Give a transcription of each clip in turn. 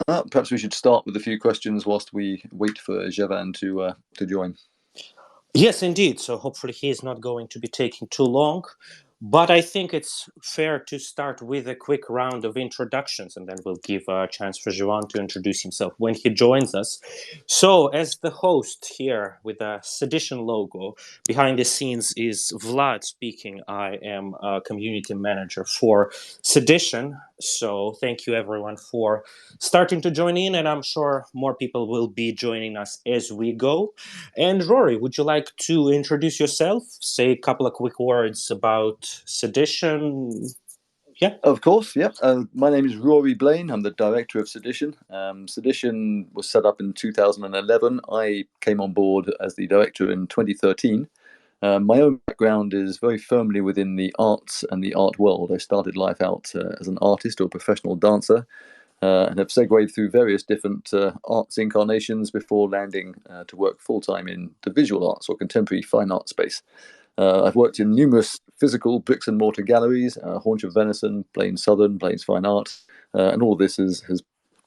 Perhaps we should start with a few questions whilst we wait for Jevan to join. Yes, indeed. So hopefully he is not going to be taking too long. But I think it's fair to start with a quick round of introductions, and then we'll give a chance for Jevan to introduce himself when he joins us. So, as the host here with a Sedition logo, behind the scenes is Vlad speaking. I am a community manager for Sedition. So, thank you everyone for starting to join in, and I'm sure more people will be joining us as we go. And Rory, would you like to introduce yourself? Say a couple of quick words about Sedition. Yeah. Of course, yeah. My name is Rory Blain. I'm the director of Sedition. Sedition was set up in 2011. I came on board as the director in 2013. My own background is very firmly within the arts and the art world. I started life out as an artist or a professional dancer, and have segued through various different arts incarnations before landing to work full-time in the visual arts or contemporary fine art space. I've worked in numerous physical bricks and mortar galleries, Haunch of Venison, Blaine Southern, Blaine's Fine Art, and all of this has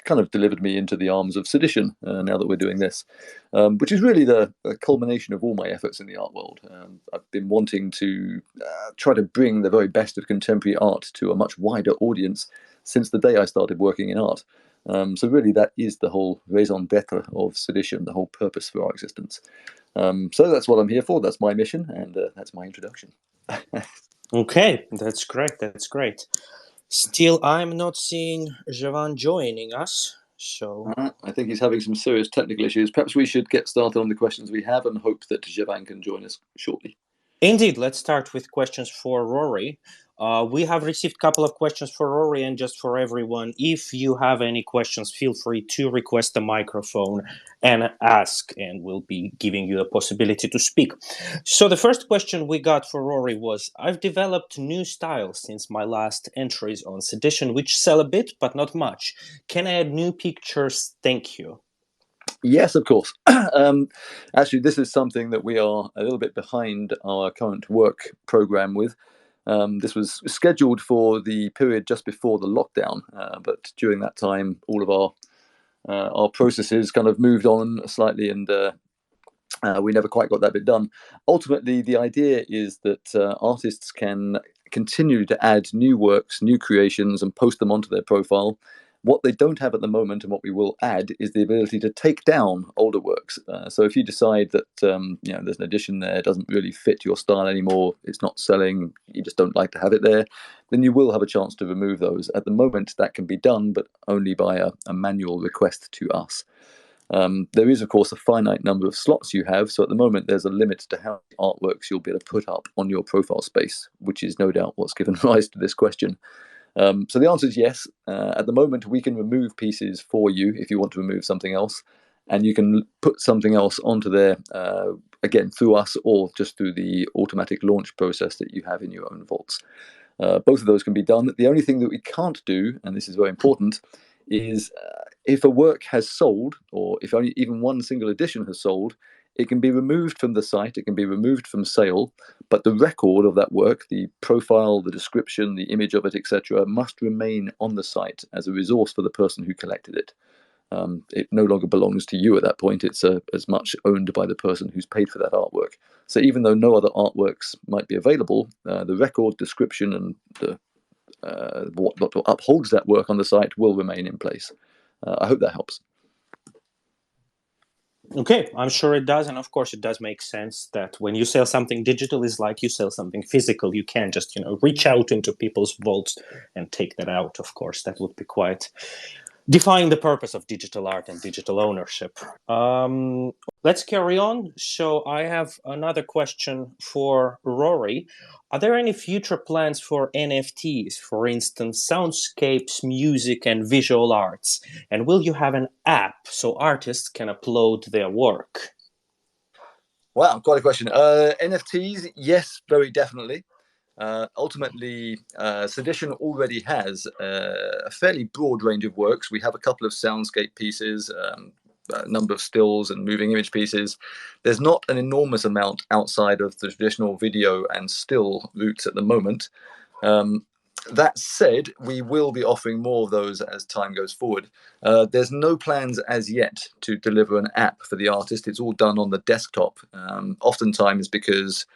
kind of delivered me into the arms of Sedition now that we're doing this, which is really the culmination of all my efforts in the art world. I've been wanting to try to bring the very best of contemporary art to a much wider audience since the day I started working in art. So really that is the whole raison d'etre of Sedition, the whole purpose for our existence. So that's what I'm here for. That's my mission, and that's my introduction. Okay, that's great. That's great. Still, I'm not seeing Jevan joining us. So I think he's having some serious technical issues. Perhaps we should get started on the questions we have and hope that Jevan can join us shortly. indeed, let's start with questions for Rory. We have received a couple of questions for Rory, and just for everyone, if you have any questions, feel free to request a microphone and ask, and we'll be giving you a possibility to speak. So the first question we got for Rory was, I've developed new styles since my last entries on Sedition, which sell a bit, but not much. Can I add new pictures? Thank you. Yes, of course. Actually, this is something that we are a little bit behind our current work program with. This was scheduled for the period just before the lockdown, but during that time, all of our processes kind of moved on slightly, and we never quite got that bit done. Ultimately, the idea is that artists can continue to add new works, new creations, and post them onto their profile. What they don't have at the moment, and what we will add, is the ability to take down older works. So if you decide that there's an edition there, it doesn't really fit your style anymore, it's not selling, you just don't like to have it there, then you will have a chance to remove those. At the moment, that can be done, but only by a manual request to us. There is, of course, a finite number of slots you have, so at the moment there's a limit to how many artworks you'll be able to put up on your profile space, which is no doubt what's given rise to this question. So the answer is yes. At the moment, we can remove pieces for you if you want to remove something else, and you can put something else onto there, again, through us or just through the automatic launch process that you have in your own vaults. Both of those can be done. The only thing that we can't do, and this is very important, is if a work has sold, or if only even one single edition has sold, it can be removed from the site, it can be removed from sale, but the record of that work, the profile, the description, the image of it, etc., must remain on the site as a resource for the person who collected it. It no longer belongs to you at that point. It's as much owned by the person who's paid for that artwork. So even though no other artworks might be available, the record, description, and what upholds that work on the site will remain in place. I hope that helps. Okay, I'm sure it does, and of course it does make sense that when you sell something digital, is like you sell something physical. You can't just reach out into people's vaults and take that out. Of course, that would be quite defying the purpose of digital art and digital ownership. Let's carry on. So I have another question for Rory. Are there any future plans for NFTs, for instance, soundscapes, music, and visual arts? And will you have an app so artists can upload their work? Wow, quite a question. NFTs, yes, very definitely. Ultimately, Sedition already has a fairly broad range of works. We have a couple of soundscape pieces, a number of stills and moving image pieces. There's not an enormous amount outside of the traditional video and still routes at the moment. That said, we will be offering more of those as time goes forward. There's no plans as yet to deliver an app for the artist. It's all done on the desktop, oftentimes because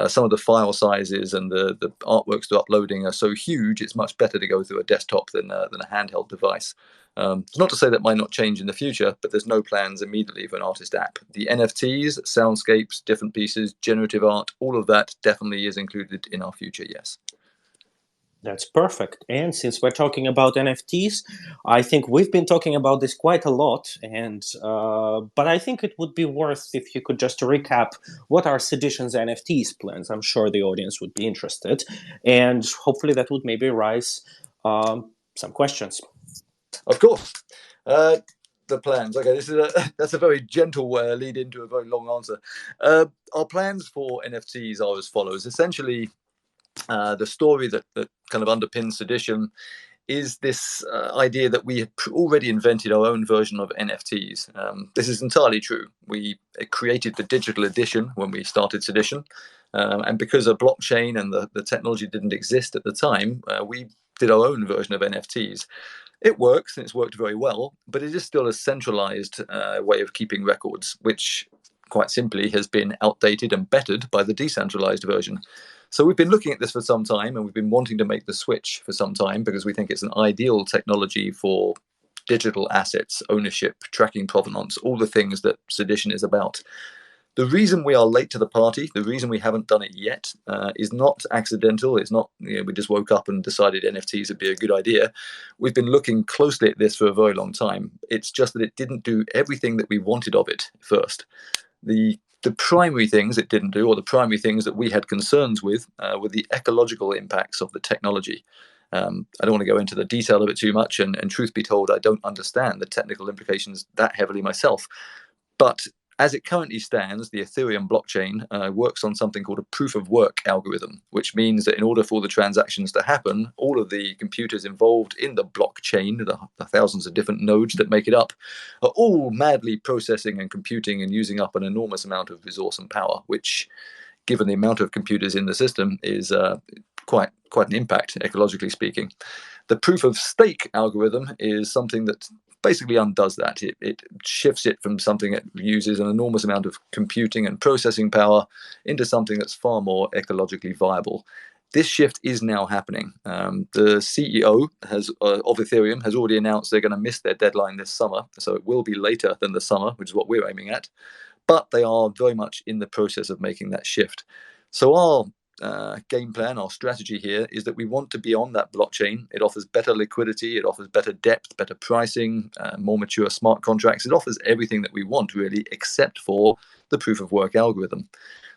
some of the file sizes and the artworks they're uploading are so huge, it's much better to go through a desktop than a handheld device. Not to say that might not change in the future, but there's no plans immediately for an artist app. The NFTs, soundscapes, different pieces, generative art, all of that definitely is included in our future, yes. That's perfect. And since we're talking about NFTs, I think we've been talking about this quite a lot. And but I think it would be worth if you could just recap what are Sedition's NFTs plans. I'm sure the audience would be interested, and hopefully that would maybe raise some questions. Of course. The plans. Okay, that's a very gentle lead into a very long answer. Our plans for NFTs are as follows. Essentially, the story that kind of underpins Sedition is this idea that we had already invented our own version of NFTs. This is entirely true. We created the digital edition when we started Sedition, and because a blockchain and the technology didn't exist at the time, we did our own version of NFTs. It works, and it's worked very well, but it is still a centralized way of keeping records, which quite simply has been outdated and bettered by the decentralized version. So we've been looking at this for some time, and we've been wanting to make the switch for some time because we think it's an ideal technology for digital assets, ownership, tracking provenance, all the things that Sedition is about. The reason we are late to the party, the reason we haven't done it yet, is not accidental. It's not, we just woke up and decided NFTs would be a good idea. We've been looking closely at this for a very long time. It's just that it didn't do everything that we wanted of it first. The primary things it didn't do, or the primary things that we had concerns with, were the ecological impacts of the technology. I don't want to go into the detail of it too much, and truth be told, I don't understand the technical implications that heavily myself. But as it currently stands, the Ethereum blockchain works on something called a proof of work algorithm, which means that in order for the transactions to happen, all of the computers involved in the blockchain, the thousands of different nodes that make it up, are all madly processing and computing and using up an enormous amount of resource and power, which, given the amount of computers in the system, is quite an impact, ecologically speaking. The proof of stake algorithm is something that basically undoes that. It shifts it from something that uses an enormous amount of computing and processing power into something that's far more ecologically viable. This shift is now happening. The CEO of Ethereum has already announced they're going to miss their deadline this summer, so it will be later than the summer, which is what we're aiming at. But they are very much in the process of making that shift. So our game plan, our strategy here is that we want to be on that blockchain. It offers better liquidity, it offers better depth, better pricing, more mature smart contracts. It offers everything that we want, really, except for the proof of work algorithm.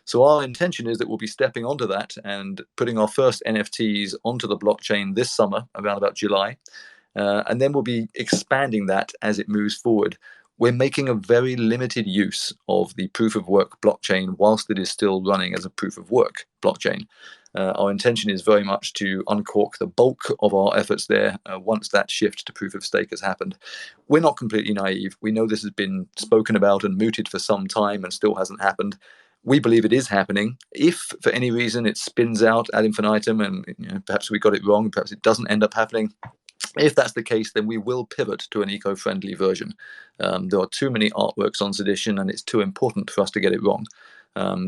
So our intention is that we'll be stepping onto that and putting our first NFTs onto the blockchain this summer, around about July. And then we'll be expanding that as it moves forward. We're making a very limited use of the proof of work blockchain whilst it is still running as a proof of work blockchain. Our intention is very much to uncork the bulk of our efforts there once that shift to proof of stake has happened. We're not completely naive. We know this has been spoken about and mooted for some time and still hasn't happened. We believe it is happening. If for any reason it spins out ad infinitum and perhaps we got it wrong, perhaps it doesn't end up happening, if that's the case, then we will pivot to an eco-friendly version. There are too many artworks on Sedition, and it's too important for us to get it wrong.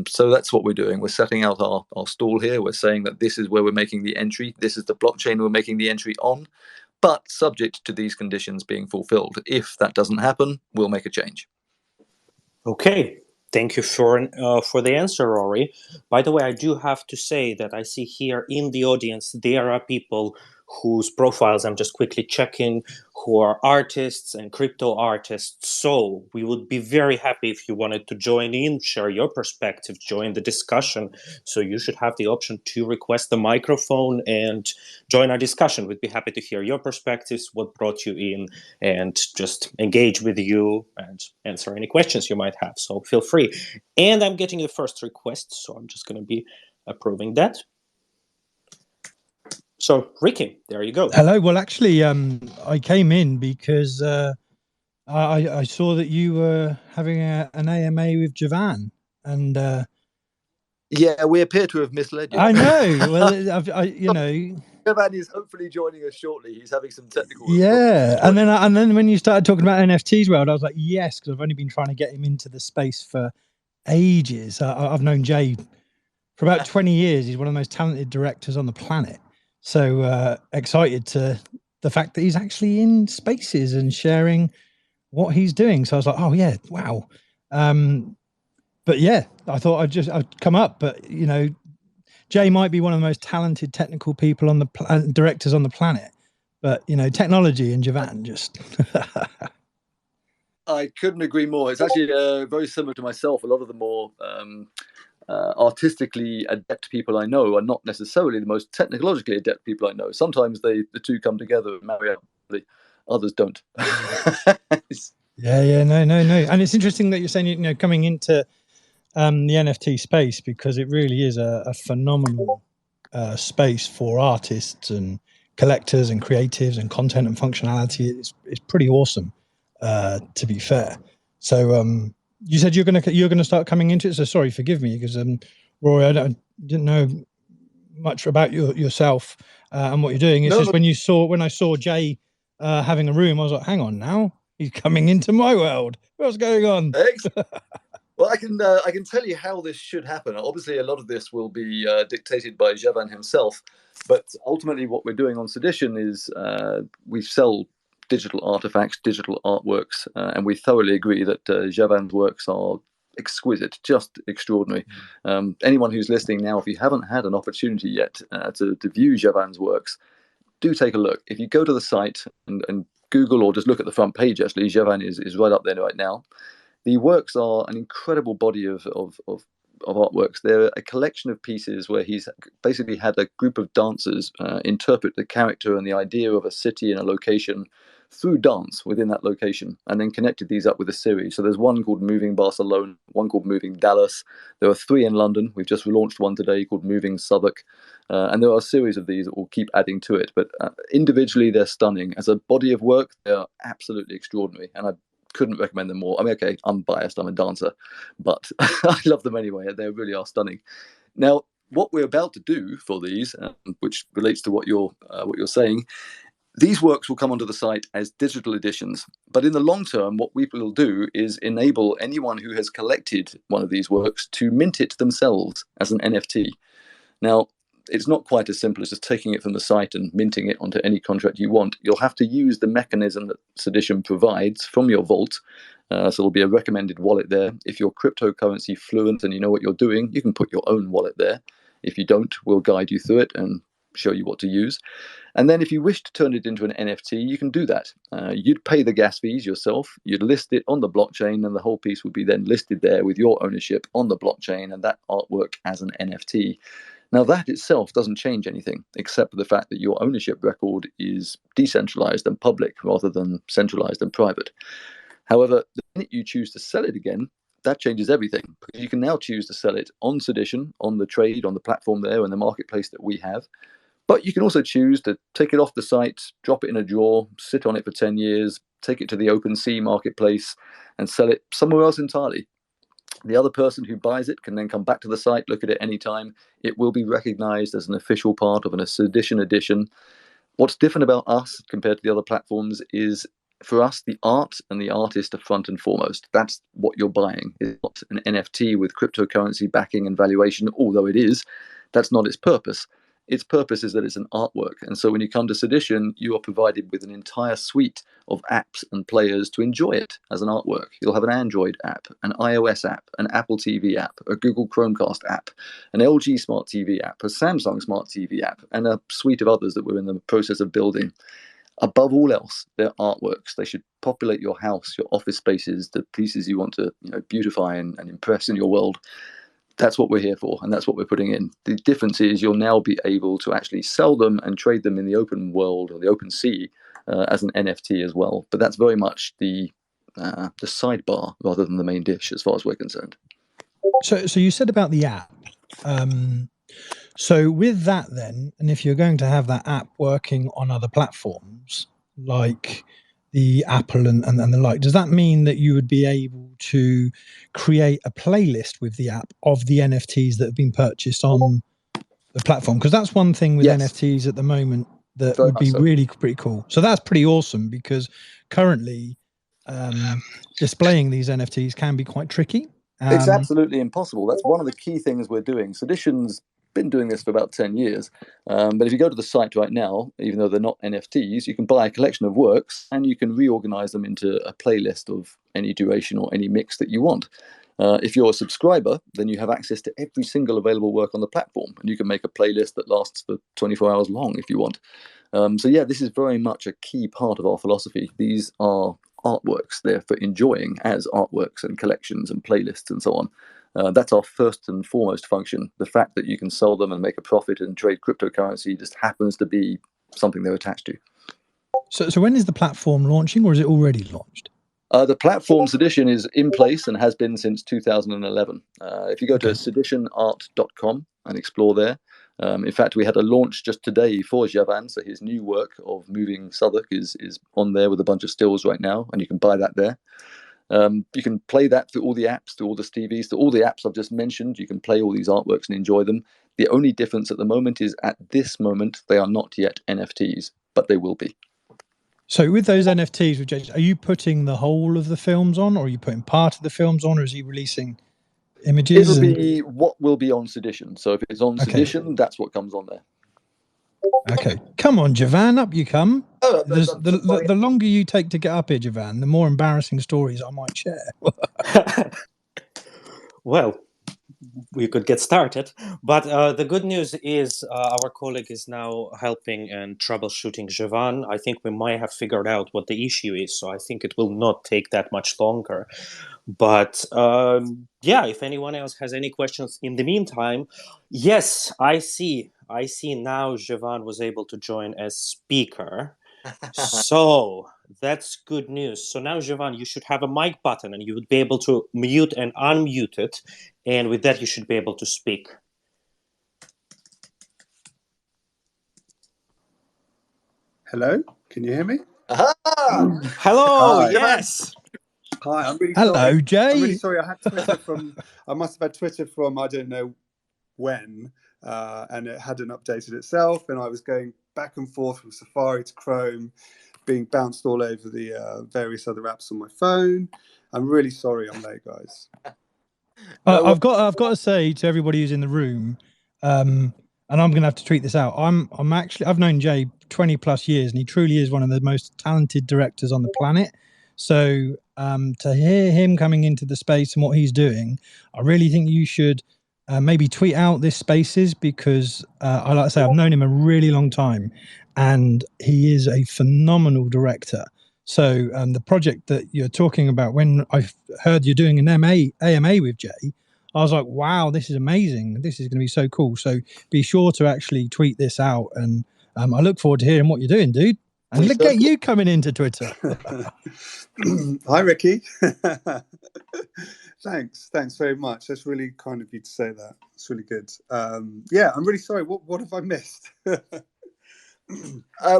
So that's what we're doing. We're setting out our stall here. We're saying that this is where we're making the entry. This is the blockchain we're making the entry on, but subject to these conditions being fulfilled. If that doesn't happen, we'll make a change. Okay. Thank you for the answer, Rory. By the way, I do have to say that I see here in the audience there are people whose profiles I'm just quickly checking, who are artists and crypto artists. So we would be very happy if you wanted to join in, share your perspective, join the discussion. So you should have the option to request the microphone and join our discussion. We'd be happy to hear your perspectives, what brought you in, and just engage with you and answer any questions you might have. So feel free. And I'm getting the first request, so I'm just going to be approving that. So, Ricky, there you go. Hello. Well, actually, I came in because I saw that you were having an AMA with Jevan, and yeah, we appear to have misled you. I know. Well, Jevan is hopefully joining us shortly. He's having some technical. Yeah, and then when you started talking about NFTs world, I was like, yes, because I've only been trying to get him into the space for ages. I've known Jay for about 20 years. He's one of the most talented directors on the planet. So excited to the fact that he's actually in spaces and sharing what he's doing. So I was like, oh yeah, wow. But yeah, I thought I'd come up, but you know, Jay might be one of the most talented technical people on the directors on the planet, but you know, technology and Jevan just. I couldn't agree more. It's actually very similar to myself. A lot of the more artistically adept people I know are not necessarily the most technologically adept people I know. Sometimes the two come together and marry up. Others don't. Yeah, no. And it's interesting that you're saying, you know, coming into the NFT space, because it really is a phenomenal space for artists and collectors and creatives, and content and functionality. It's pretty awesome, to be fair. So you said you're gonna start coming into it. So sorry, forgive me, because Rory, I didn't know much about yourself and what you're doing. It's just when I saw Jay having a room, I was like, hang on now, he's coming into my world. What's going on? Well, I can tell you how this should happen. Obviously, a lot of this will be dictated by Jevan himself, but ultimately what we're doing on Sedition is we sell digital artifacts, digital artworks, and we thoroughly agree that Jevan's works are exquisite, just extraordinary. Anyone who's listening now, if you haven't had an opportunity yet to view Jevan's works, do take a look. If you go to the site and Google, or just look at the front page, actually, Jevan is right up there right now. The works are an incredible body of artworks. They're a collection of pieces where he's basically had a group of dancers interpret the character and the idea of a city and a location through dance within that location, and then connected these up with a series. So there's one called Moving Barcelona, one called Moving Dallas. There are 3 in London. We've just relaunched one today called Moving Southwark. And there are a series of these that will keep adding to it. But individually, they're stunning. As a body of work, they're absolutely extraordinary. And I couldn't recommend them more. I mean, okay, I'm biased, I'm a dancer, but I love them anyway. They really are stunning. Now, what we're about to do for these, which relates to what you're saying, these works will come onto the site as digital editions. But in the long term, what we will do is enable anyone who has collected one of these works to mint it themselves as an NFT. Now, it's not quite as simple as just taking it from the site and minting it onto any contract you want. You'll have to use the mechanism that Sedition provides from your vault. So there'll be a recommended wallet there. If you're cryptocurrency fluent and you know what you're doing, you can put your own wallet there. If you don't, we'll guide you through it and show you what to use. And then if you wish to turn it into an NFT, you can do that. You'd pay the gas fees yourself. You'd list it on the blockchain, and the whole piece would be then listed there with your ownership on the blockchain and that artwork as an NFT. Now, that itself doesn't change anything, except for the fact that your ownership record is decentralized and public rather than centralized and private. However, the minute you choose to sell it again, that changes everything, because you can now choose to sell it on Sedition, on the trade, on the platform there, and the marketplace that we have. But you can also choose to take it off the site, drop it in a drawer, sit on it for 10 years, take it to the OpenSea marketplace, and sell it somewhere else entirely. The other person who buys it can then come back to the site, look at it anytime. It will be recognized as an official part of a Sedition edition. What's different about us compared to the other platforms is, for us, the art and the artist are front and foremost. That's what you're buying. It's not an NFT with cryptocurrency backing and valuation, although it is. That's not its purpose. Its purpose is that it's an artwork. And so when you come to Sedition, you are provided with an entire suite of apps and players to enjoy it as an artwork. You'll have an Android app, an iOS app, an Apple TV app, a Google Chromecast app, an LG Smart TV app, a Samsung Smart TV app, and a suite of others that we're in the process of building. Above all else, they're artworks. They should populate your house, your office spaces, the pieces you want to beautify and impress in your world. That's what we're here for, and that's what we're putting in. The difference is you'll now be able to actually sell them and trade them in the open world or the open sea as an NFT as well. But that's very much the sidebar rather than the main dish, as far as we're concerned. So you said about the app. So with that then, and if you're going to have that app working on other platforms like the Apple and the like, does that mean that you would be able to create a playlist with the app of the NFTs that have been purchased on the platform? Because that's one thing with Yes. NFTs at the moment that Very would be much so. really pretty cool. So that's pretty awesome, because currently displaying these NFTs can be quite tricky. It's absolutely impossible. That's one of the key things we're doing. Sedition's been doing this for about 10 years. But if you go to the site right now, even though they're not NFTs, you can buy a collection of works and you can reorganize them into a playlist of any duration or any mix that you want. If you're a subscriber, then you have access to every single available work on the platform, and you can make a playlist that lasts for 24 hours long if you want. So yeah, this is very much a key part of our philosophy. These are artworks. They're for enjoying as artworks and collections and playlists and so on. That's our first and foremost function. The fact that you can sell them and make a profit and trade cryptocurrency just happens to be something they're attached to. So when is the platform launching, or is it already launched? The platform Sedition is in place and has been since 2011. If you go to seditionart.com and explore there, in fact, we had a launch just today for Jevan, so his new work of moving Southwark is on there with a bunch of stills right now, and you can buy that there. You can play that through all the apps, through all the Stevies, through all the apps I've just mentioned. You can play all these artworks and enjoy them. The only difference at the moment is at this moment, they are not yet NFTs, but they will be. So with those NFTs, are you putting the whole of the films on, or are you putting part of the films on, or is he releasing images? It'll be what will be on Sedition. So if it's on Sedition, that's what comes on there. Okay, come on, Jevan, up you come. Oh, the longer you take to get up here, Jevan, the more embarrassing stories I might share. Well, we could get started, but the good news is our colleague is now helping and troubleshooting Jevan. I think we might have figured out what the issue is, so I think it will not take that much longer. But yeah, if anyone else has any questions in the meantime, yes, I see now Jevan was able to join as speaker. So that's good news. So now, Jevan, you should have a mic button and you would be able to mute and unmute it. And with that, you should be able to speak. Hello, can you hear me? Hello, Hi. yes. Hi, I'm really Hello, sorry. Jay. I'm really sorry. I had Twitter from, I must have had Twitter from, I don't know when, and it hadn't updated itself. And I was going back and forth from Safari to Chrome, being bounced all over the various other apps on my phone. I'm really sorry I'm late, guys. I've got to say to everybody who's in the room, and I'm going to have to tweet this out. I've known Jay 20 plus years, and he truly is one of the most talented directors on the planet. So to hear him coming into the space and what he's doing, I really think you should maybe tweet out this Spaces, because I like to say I've known him a really long time, and he is a phenomenal director. So the project that you're talking about, when I heard you're doing an AMA with Jay, I was like, wow, this is amazing. This is going to be so cool. So be sure to actually tweet this out. And I look forward to hearing what you're doing, dude. And look at you coming into Twitter. Hi, Ricky. Thanks very much. That's really kind of you to say that. It's really good. Yeah, I'm really sorry. What have I missed?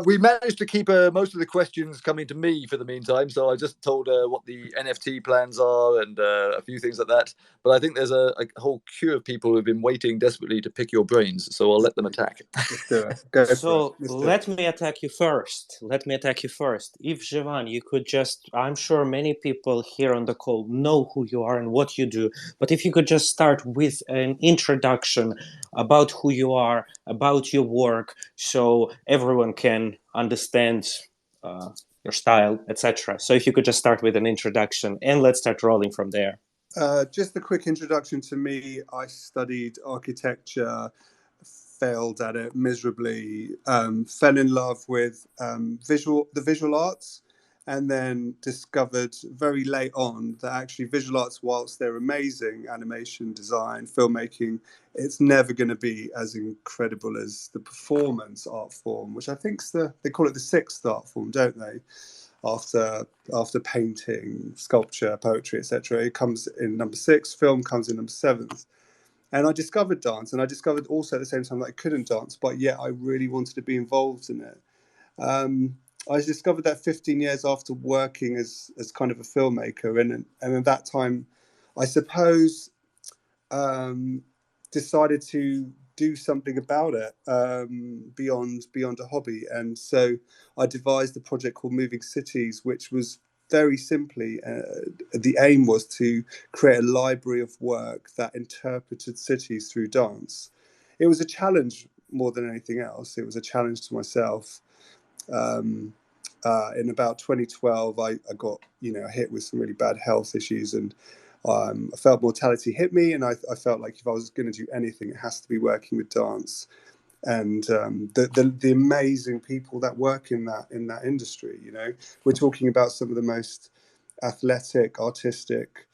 We managed to keep most of the questions coming to me for the meantime, so I just told what the NFT plans are and a few things like that. But I think there's a whole queue of people who've been waiting desperately to pick your brains, so I'll let them attack. Let's do it. Go So for it. let me attack you first. If Jevan, you could just, I'm sure many people here on the call know who you are and what you do, but if you could just start with an introduction about who you are, about your work, so everyone can understand your style, etc. So if you could just start with an introduction and let's start rolling from there. Just a quick introduction to me. I studied architecture, failed at it miserably, fell in love with the visual arts, and then discovered very late on that actually visual arts, whilst they're amazing, animation, design, filmmaking, it's never going to be as incredible as the performance art form, which I think they call it the sixth art form, don't they? After painting, sculpture, poetry, etc. It comes in number 6, film comes in number 7. And I discovered dance, and I discovered also at the same time that I couldn't dance, but yet I really wanted to be involved in it. I discovered that 15 years after working as kind of a filmmaker, and at that time, I suppose, decided to do something about it beyond a hobby. And so I devised a project called Moving Cities, which was very simply, the aim was to create a library of work that interpreted cities through dance. It was a challenge more than anything else. It was a challenge to myself. In about 2012, I got hit with some really bad health issues, and I felt mortality hit me, and I felt like if I was going to do anything, it has to be working with dance and the amazing people that work in that industry. We're talking about some of the most athletic, artistic,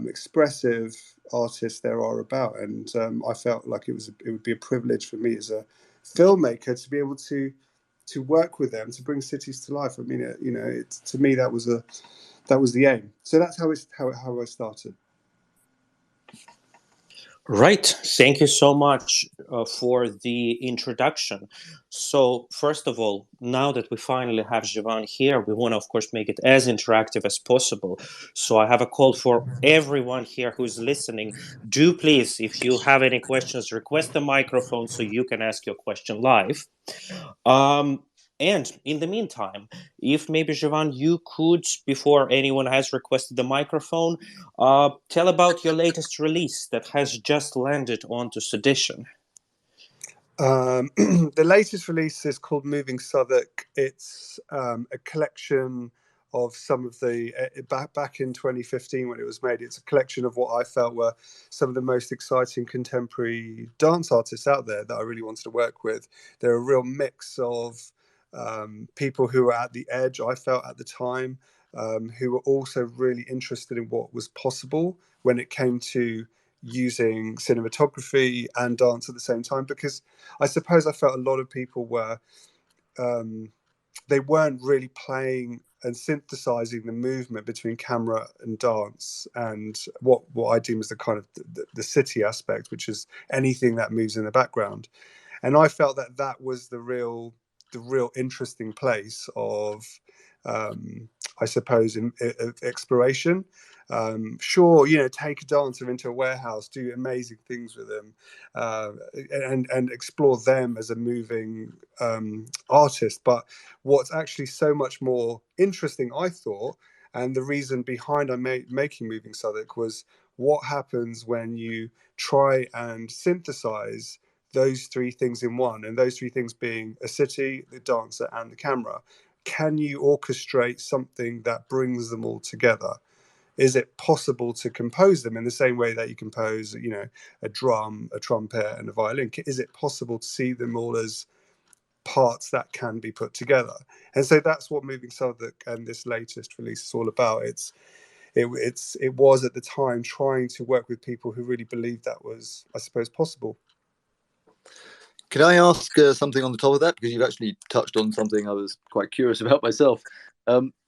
expressive artists there are about, and I felt like it would be a privilege for me as a filmmaker to be able to work with them, to bring cities to life. I mean, to me that was the aim. So that's how I started. Right. Thank you so much for the introduction. So, first of all, now that we finally have Jevan here, we want to, of course, make it as interactive as possible. So I have a call for everyone here who's listening. Do please, if you have any questions, request the microphone so you can ask your question live. And in the meantime, if maybe, Jevan, you could, before anyone has requested the microphone, tell about your latest release that has just landed onto Sedition. The latest release is called Moving Southwark. It's a collection of some of the back in 2015 when it was made. It's a collection of what I felt were some of the most exciting contemporary dance artists out there that I really wanted to work with. They're a real mix of people who were at the edge, I felt at the time, who were also really interested in what was possible when it came to using cinematography and dance at the same time, because I suppose I felt a lot of people were they weren't really playing and synthesizing the movement between camera and dance and what I deem as the kind of the city aspect, which is anything that moves in the background. And I felt that was the real interesting place of I suppose exploration. Sure, take a dancer into a warehouse, do amazing things with them, and explore them as a moving artist. But what's actually so much more interesting, I thought, and the reason behind making Moving Southwark was what happens when you try and synthesize those three things in one, and those three things being a city, the dancer, and the camera. Can you orchestrate something that brings them all together? Is it possible to compose them in the same way that you compose, a drum, a trumpet, and a violin? Is it possible to see them all as parts that can be put together? And so that's what Moving Southwark and this latest release is all about. It was at the time trying to work with people who really believed that was, I suppose, possible. Can I ask something on the top of that? Because you've actually touched on something I was quite curious about myself.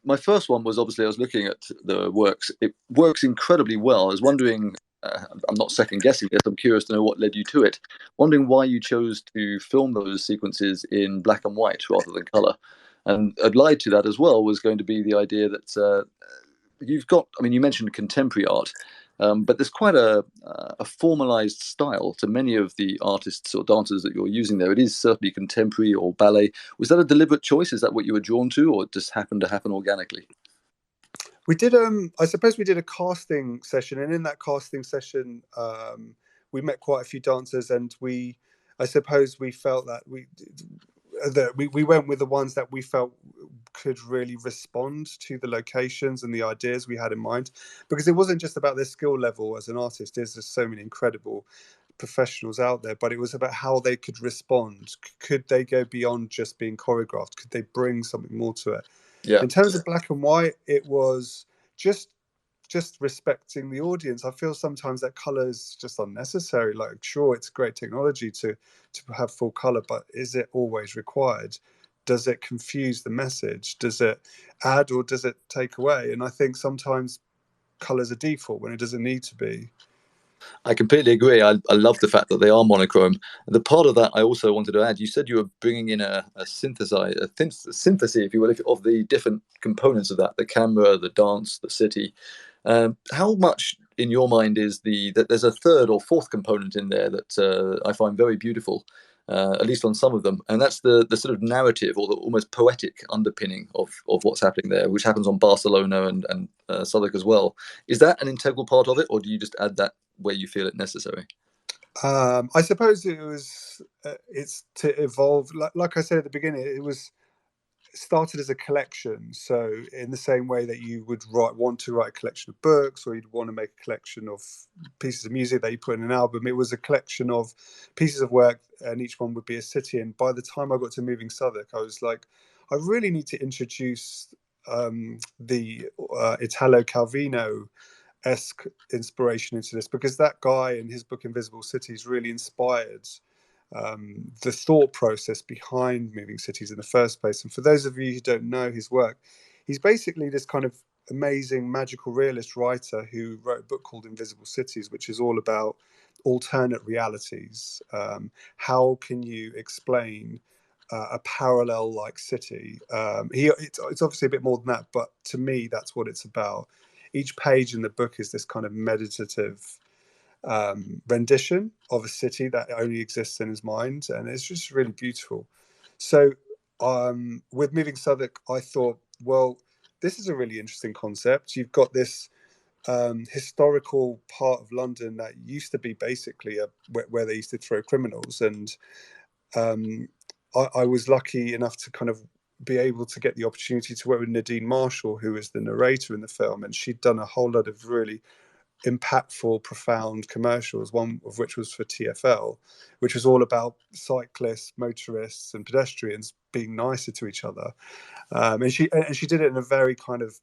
My first one was, obviously, I was looking at the works. It works incredibly well. I was wondering, I'm not second guessing this, I'm curious to know what led you to it. Wondering why you chose to film those sequences in black and white rather than colour. And allied to that as well was going to be the idea that you've got, you mentioned contemporary art. But there's quite a formalized style to many of the artists or dancers that you're using there. It is certainly contemporary or ballet. Was that a deliberate choice? Is that what you were drawn to, or it just happened to happen organically? We did, I suppose we did a casting session, and in that casting session, we met quite a few dancers, and I suppose we felt that we went with the ones that we felt could really respond to the locations and the ideas we had in mind, because it wasn't just about their skill level as an artist. There's just so many incredible professionals out there, but it was about how they could respond. Could they go beyond just being choreographed? Could they bring something more to it? Yeah. In terms of black and white, it was just respecting the audience. I feel sometimes that color is just unnecessary. Like, sure, it's great technology to have full color, but is it always required? Does it confuse the message? Does it add or does it take away? And I think sometimes colors are default when it doesn't need to be. I completely agree. I love the fact that they are monochrome. The part of that I also wanted to add, you said you were bringing in a synthesis, if you will, of the different components of that, the camera, the dance, the city. How much in your mind is that there's a third or fourth component in there that I find very beautiful, at least on some of them, and that's the sort of narrative or the almost poetic underpinning of what's happening there, which happens on Barcelona and Southwark as well. Is that an integral part of it, or do you just add that where you feel it necessary? I suppose it's to evolve. Like I said at the beginning, it was started as a collection. So in the same way that you would want to write a collection of books, or you'd want to make a collection of pieces of music that you put in an album, it was a collection of pieces of work, and each one would be a city. And by the time I got to Moving Southwark, I was like, I really need to introduce the Italo Calvino esque inspiration into this, because that guy in his book Invisible Cities really inspired the thought process behind Moving Cities in the first place. And for those of you who don't know his work, he's basically this kind of amazing magical realist writer who wrote a book called Invisible Cities, which is all about alternate realities. How can you explain a parallel like city? It's obviously a bit more than that, but to me, that's what it's about. Each page in the book is this kind of meditative rendition of a city that only exists in his mind, and it's just really beautiful. So with Moving Southwark, I thought, well, this is a really interesting concept. You've got this historical part of London that used to be basically where they used to throw criminals, and I was lucky enough to kind of be able to get the opportunity to work with Nadine Marshall, who is the narrator in the film, and she'd done a whole lot of really impactful, profound commercials, one of which was for TfL, which was all about cyclists, motorists and pedestrians being nicer to each other. And she did it in a very kind of,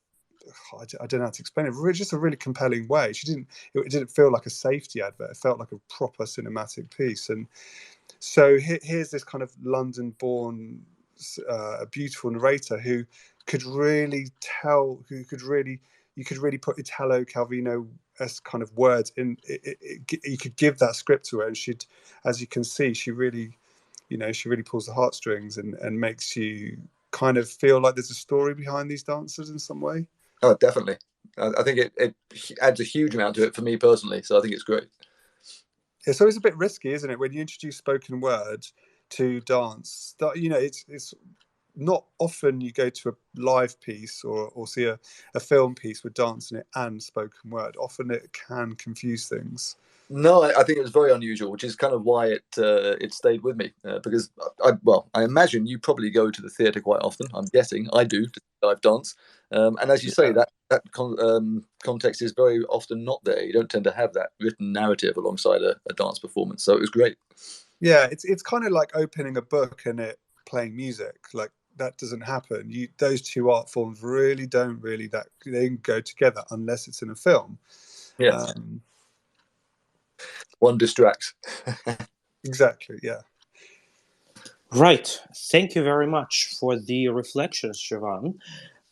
I don't know how to explain it, just a really compelling way. It didn't feel like a safety advert. It felt like a proper cinematic piece. And so here's this kind of London-born, beautiful narrator who could really you could really put Italo Calvino as kind of words in. You could give that script to her, and she'd, as you can see, she really pulls the heartstrings and makes you kind of feel like there's a story behind these dancers in some way. Oh, definitely. I think it adds a huge amount to it for me personally, so I think it's great. Yeah, so it's a bit risky, isn't it, when you introduce spoken word to dance? It's not often you go to a live piece or see a film piece with dance in it and spoken word. Often it can confuse things. No, I think it was very unusual, which is kind of why it stayed with me, because I imagine you probably go to the theatre quite often. I'm guessing I do to live dance, and as you say, that context is very often not there. You don't tend to have that written narrative alongside a dance performance, so it was great. Yeah, it's kind of like opening a book and it playing music. Like, that doesn't happen. Those two art forms really don't they go together unless it's in a film. Yes. One distracts. Exactly, yeah. Right. Thank you very much for the reflections, Jevan.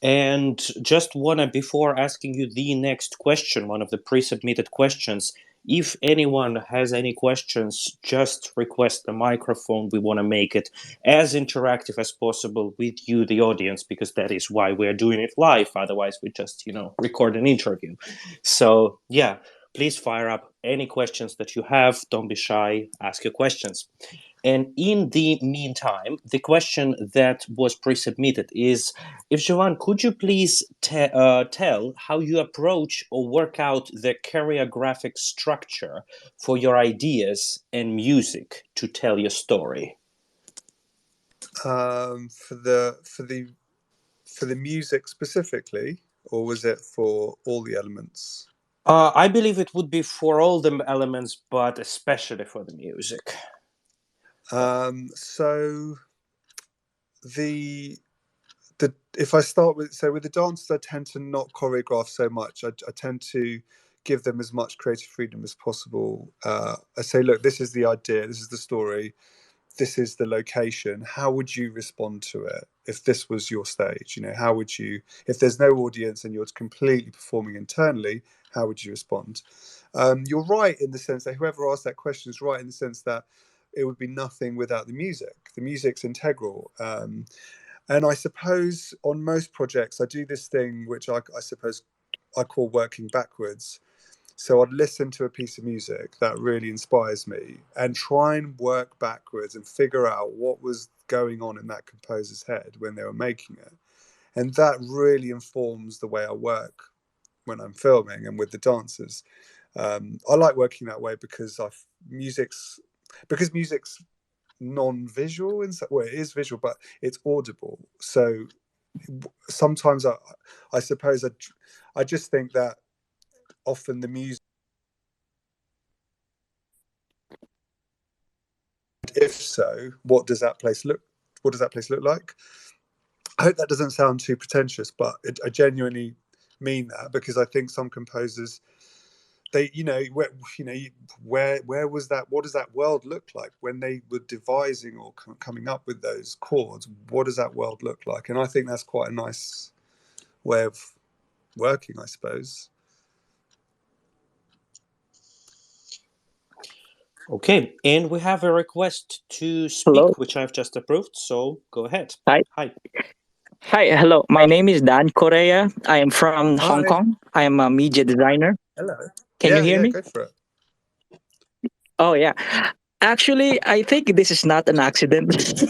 And just wanna, before asking you the next question, one of the pre-submitted questions, if anyone has any questions, just request the microphone. We want to make it as interactive as possible with you, the audience, because that is why we're doing it live. Otherwise, we just, record an interview. So, yeah, please fire up any questions that you have. Don't be shy. Ask your questions. And in the meantime, the question that was pre-submitted is, if Jevan, could you please tell how you approach or work out the choreographic structure for your ideas and music to tell your story? For the music specifically, or was it for all the elements? I believe it would be for all the elements, but especially for the music. So if I start with the dancers, I tend to not choreograph so much. I tend to give them as much creative freedom as possible. I say, look, this is the idea, this is the story, this is the location. How would you respond to it if this was your stage? How would you, if there's no audience and you're completely performing internally, how would you respond? You're right in the sense that whoever asked that question is right in the sense that it would be nothing without the music. The music's integral. And I suppose on most projects, I do this thing which I suppose I call working backwards. So I'd listen to a piece of music that really inspires me and try and work backwards and figure out what was going on in that composer's head when they were making it. And that really informs the way I work when I'm filming and with the dancers. I like working that way because music's non-visual, well, it is visual, but it's audible. So sometimes I suppose I just think that often the music, if so, what does that place look like? I hope that doesn't sound too pretentious, but I genuinely mean that, because I think some composers, they, where was that? What does that world look like when they were devising or coming up with those chords? What does that world look like? And I think that's quite a nice way of working, I suppose. Okay, and we have a request to speak, Hello. which I've just approved. So go ahead. Hi. Hi. Hi. Hello. My name is Dan Correa. I am from Hong Hi. Kong. I am a media designer. Hello. Can you hear me? Go for it. Oh, yeah. Actually, I think this is not an accident.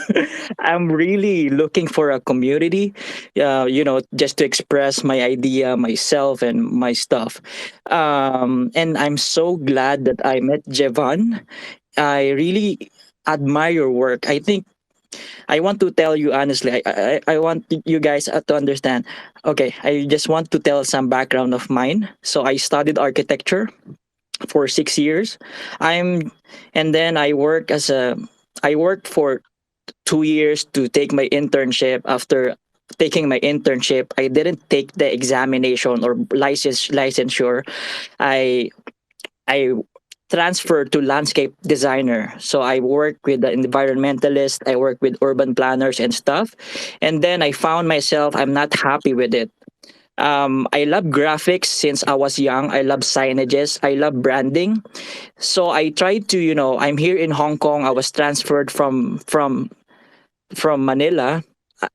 I'm really looking for a community, just to express my idea, myself, and my stuff. And I'm so glad that I met Jevan. I really admire your work. I think I want to tell you honestly, I want you guys to understand. Okay, I just want to tell some background of mine. So I studied architecture for 6 years. I'm, and then I worked for 2 years to take my internship. After taking my internship, I didn't take the examination or licensure. I I transferred to landscape designer. So I work with the environmentalist, I work with urban planners and stuff. And then I found myself, I'm not happy with it. I love graphics since I was young. I love signages. I love branding. So I tried to, I'm here in Hong Kong. I was transferred from Manila.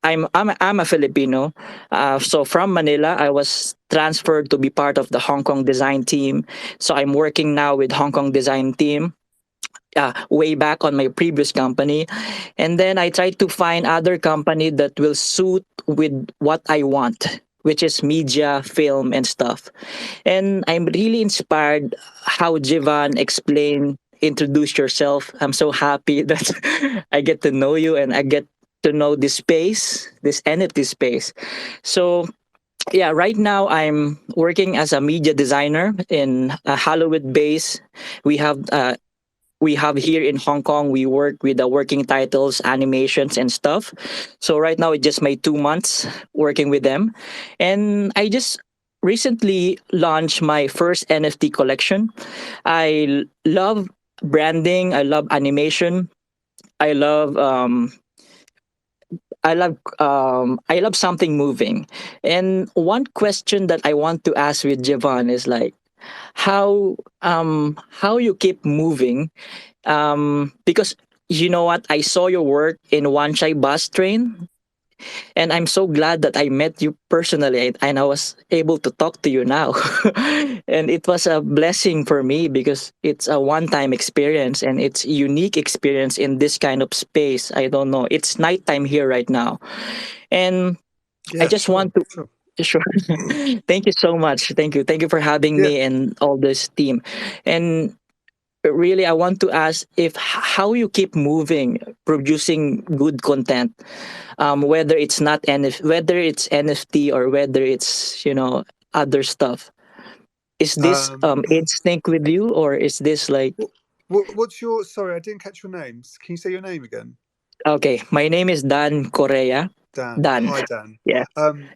I'm a Filipino. So from Manila, I was transferred to be part of the Hong Kong design team. So I'm working now with Hong Kong design team. Way back on my previous company, and then I tried to find other company that will suit with what I want, which is media, film, and stuff. And I'm really inspired how Jevan explained, introduce yourself. I'm so happy that I get to know you and I get to know this space, this NFT space. So yeah, right now I'm working as a media designer in Hollywood base. We have we have here in Hong Kong, we work with the working titles, animations, and stuff. So right now, it's just my 2 months working with them. And I just recently launched my first NFT collection. I love branding, I love animation, I love. I love something moving. And one question that I want to ask with Jevan is like how you keep moving, because you know what, I saw your work in One Chai bus train, and I'm so glad that I met you personally and I was able to talk to you now. And it was a blessing for me because it's a one-time experience and it's unique experience in this kind of space. I don't know, it's nighttime here right now, and I just want to. Sure. Sure. Thank you so much. Thank you for having Yeah. me and all this team. And really, I want to ask if how you keep moving, producing good content, whether it's not whether it's NFT or whether it's other stuff. Is this instinct with you, or is this like? What's your? Sorry, I didn't catch your name. Can you say your name again? Okay, my name is Dan Correa. Dan. Dan. Hi, Dan. Yeah.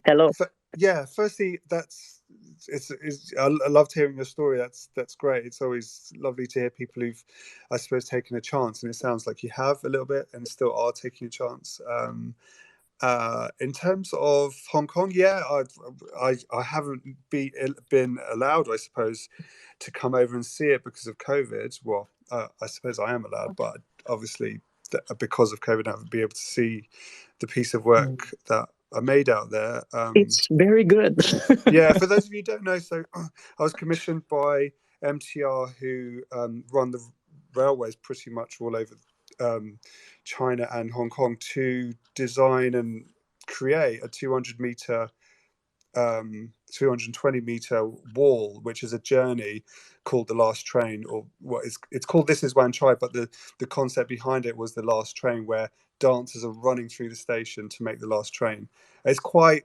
Hello. Firstly, I loved hearing your story. That's great. It's always lovely to hear people who've, I suppose, taken a chance, and it sounds like you have a little bit and still are taking a chance. In terms of Hong Kong, yeah, I haven't been allowed, I suppose, to come over and see it because of COVID. Well, I suppose I am allowed, but obviously because of COVID, I haven't been able to see the piece of work that I made out there. It's very good. Yeah, for those of you who don't know, so I was commissioned by MTR, who run the railways pretty much all over China and Hong Kong, to design and create a 220 meter wall, which is a journey called The Last Train, or what is it's called This Is Wan Chai, but the concept behind it was The Last Train, where dancers are running through the station to make the last train. It's quite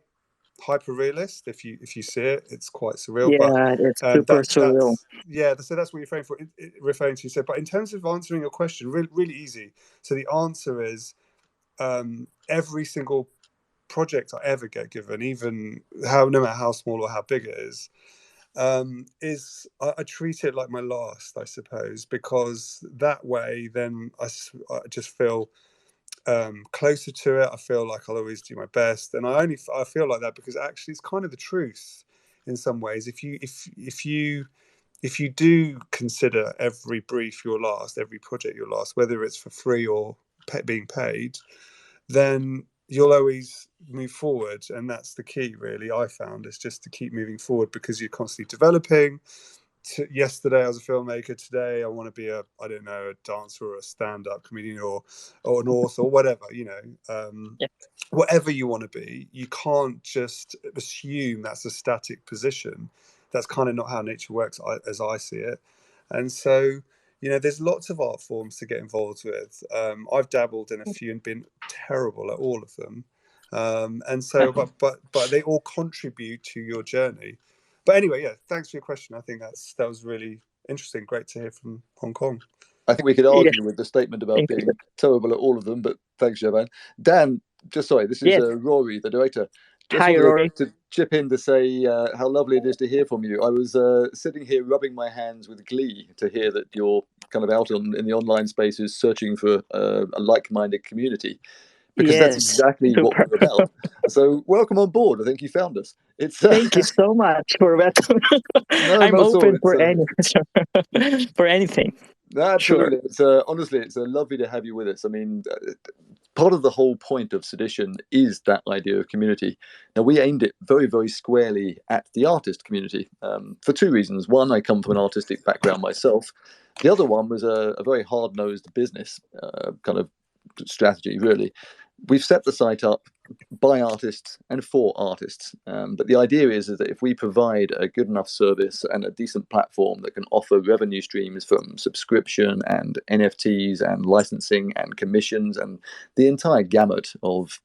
hyper realist. If you see it, it's quite surreal. Yeah, it's super surreal. So that's what you're referring to. So, but in terms of answering your question, really easy. So the answer is every single project I ever get given, even no matter how small or how big it is I treat it like my last, I suppose, because that way then I just feel closer to it. I feel like I'll always do my best, and I feel like that because actually it's kind of the truth in some ways. If you do consider every brief your last, every project your last, whether it's for free or being paid, then you'll always move forward. And that's the key, really, I found, is just to keep moving forward because you're constantly developing. Yesterday I was a filmmaker, today I want to be a dancer or a stand-up comedian or an author or whatever, whatever you want to be. You can't just assume that's a static position. That's kind of not how nature works, as I see it. And so there's lots of art forms to get involved with. I've dabbled in a few and been terrible at all of them. And so, but they all contribute to your journey. But anyway, yeah, thanks for your question. I think that was really interesting. Great to hear from Hong Kong. I think we could argue with the statement about being terrible at all of them, but thanks, Jevan. Dan, this is Rory, the director. Hi, Rory. To chip in to say how lovely it is to hear from you. I was sitting here rubbing my hands with glee to hear that you're kind of out in the online spaces searching for a like-minded community, because that's exactly what we're about. So welcome on board. I think you found us. Thank you so much for welcoming. I'm open for anything. Absolutely. Sure. Honestly, it's lovely to have you with us. I mean, part of the whole point of Sedition is that idea of community. Now, we aimed it very, very squarely at the artist community for two reasons. One, I come from an artistic background myself. The other one was a very hard-nosed business kind of strategy, really. We've set the site up by artists and for artists. But the idea is that if we provide a good enough service and a decent platform that can offer revenue streams from subscription and NFTs and licensing and commissions and the entire gamut of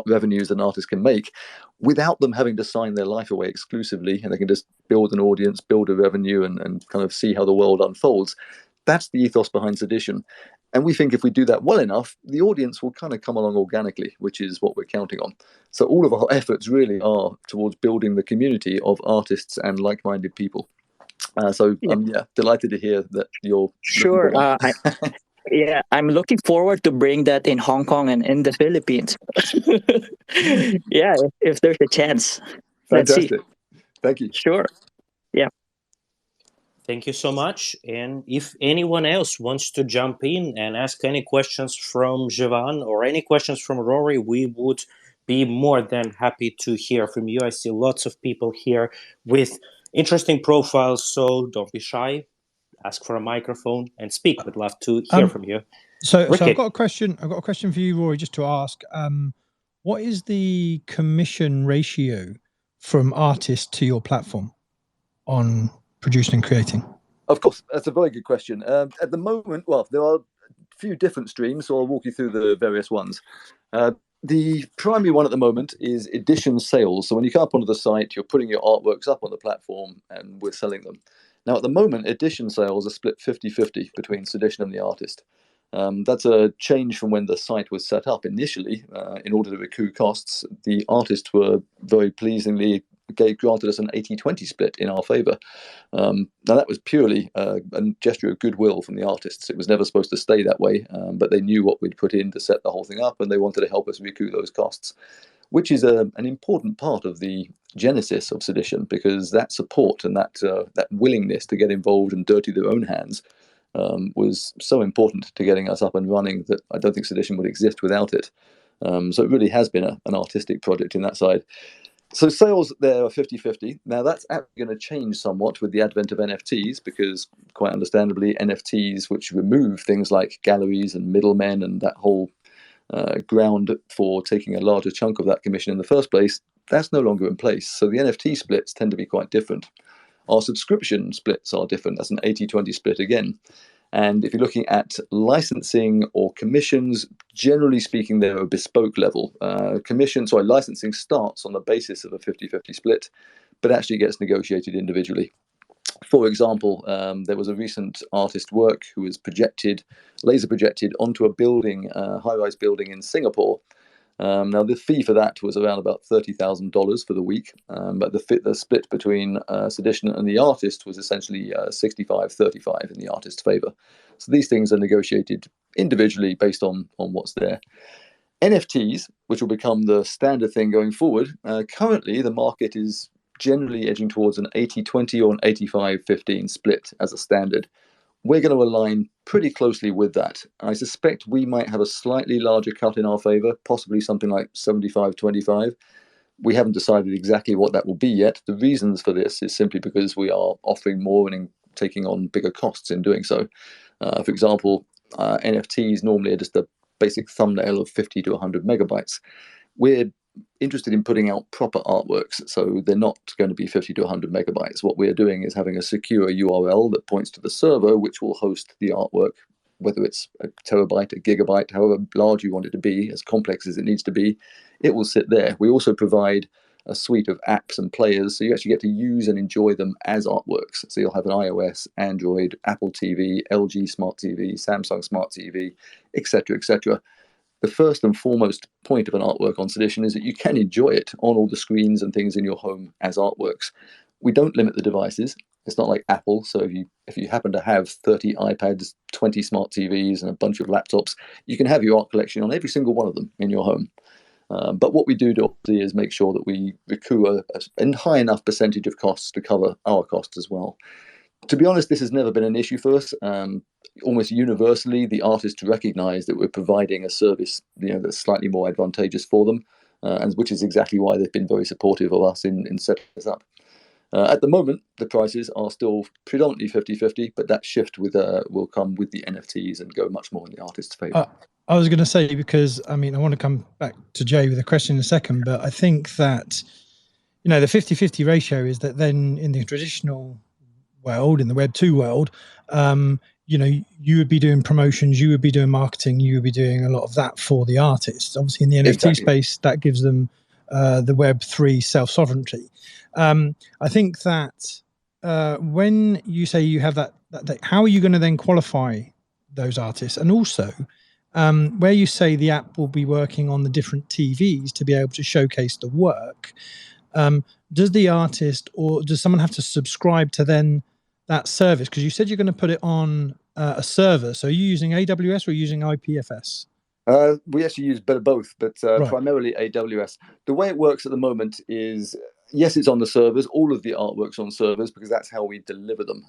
revenues an artist can make without them having to sign their life away exclusively, and they can just build an audience, build a revenue, and kind of see how the world unfolds. That's the ethos behind Sedition. And we think if we do that well enough, the audience will kind of come along organically, which is what we're counting on. So all of our efforts really are towards building the community of artists and like-minded people. I'm delighted to hear that you're... Sure. I'm looking forward to bring that in Hong Kong and in the Philippines. If there's a chance. Fantastic. Let's see. Thank you. Sure. Yeah. Thank you so much. And if anyone else wants to jump in and ask any questions from Jevan or any questions from Rory, we would be more than happy to hear from you. I see lots of people here with interesting profiles, so don't be shy. Ask for a microphone and speak. We'd love to hear from you. So I've got a question. I've got a question for you, Rory, just to ask. What is the commission ratio from artists to your platform on producing and creating? Of course, that's a very good question. At the moment, there are a few different streams, so I'll walk you through the various ones. The primary one at the moment is edition sales. So when you come up onto the site, you're putting your artworks up on the platform and we're selling them. Now, at the moment, edition sales are split 50-50 between Sedition and the artist. That's a change from when the site was set up initially. In order to recoup costs, the artists were very pleasingly granted us an 80-20 split in our favour. Now, that was purely a gesture of goodwill from the artists. It was never supposed to stay that way, but they knew what we'd put in to set the whole thing up, and they wanted to help us recoup those costs, which is an important part of the genesis of Sedition, because that support and that willingness to get involved and dirty their own hands was so important to getting us up and running that I don't think Sedition would exist without it. So it really has been an artistic project in that side. So sales there are 50-50. Now that's actually going to change somewhat with the advent of NFTs, because quite understandably NFTs, which remove things like galleries and middlemen and that whole ground for taking a larger chunk of that commission in the first place, that's no longer in place. So the NFT splits tend to be quite different. Our subscription splits are different. That's an 80-20 split again. And if you're looking at licensing or commissions, generally speaking, they're a bespoke level. Licensing starts on the basis of a 50-50 split, but actually gets negotiated individually. For example, there was a recent artist work who was laser projected onto a building, high-rise building in Singapore. Now, the fee for that was around about $30,000 for the week, but the split between Sedition and the artist was essentially 65-35 in the artist's favour. So these things are negotiated individually based on what's there. NFTs, which will become the standard thing going forward, currently the market is generally edging towards an 80-20 or an 85-15 split as a standard. We're going to align pretty closely with that. I suspect we might have a slightly larger cut in our favour, possibly something like 75-25. We haven't decided exactly what that will be yet. The reasons for this is simply because we are offering more and taking on bigger costs in doing so. For example, NFTs normally are just a basic thumbnail of 50 to 100 megabytes. We're interested in putting out proper artworks, so they're not going to be 50 to 100 megabytes. What we're doing is having a secure URL that points to the server which will host the artwork, whether it's a terabyte, a gigabyte, however large you want it to be, as complex as it needs to be, it will sit there. We also provide a suite of apps and players, so you actually get to use and enjoy them as artworks. So you'll have an iOS, Android, Apple TV, LG Smart TV, Samsung Smart TV, etc., etc. The first and foremost point of an artwork on Sedition is that you can enjoy it on all the screens and things in your home as artworks. We don't limit the devices. It's not like Apple. So if you happen to have 30 iPads, 20 smart TVs, and a bunch of laptops, you can have your art collection on every single one of them in your home. But what we do is make sure that we recoup a high enough percentage of costs to cover our costs as well. To be honest, this has never been an issue for us. Almost universally, the artists recognise that we're providing a service, that's slightly more advantageous for them, and which is exactly why they've been very supportive of us in setting this up. At the moment, the prices are still predominantly 50-50, but that shift will come with the NFTs and go much more in the artist's favour. I was going to say, because I want to come back to Jay with a question in a second, but I think that the 50-50 ratio is that then in the traditional world, in the Web 2 world, you would be doing promotions, you would be doing marketing, you would be doing a lot of that for the artists. Obviously, in the NFT space, that gives them the Web 3 self-sovereignty. I think that when you say you have that how are you going to then qualify those artists? And also, where you say the app will be working on the different TVs to be able to showcase the work, does the artist or does someone have to subscribe to then that service? Because you said you're going to put it on a server. So are you using AWS or are you using IPFS? We actually use both, but right. Primarily AWS. The way it works at the moment is, yes, it's on the servers. All of the artwork's on servers because that's how we deliver them.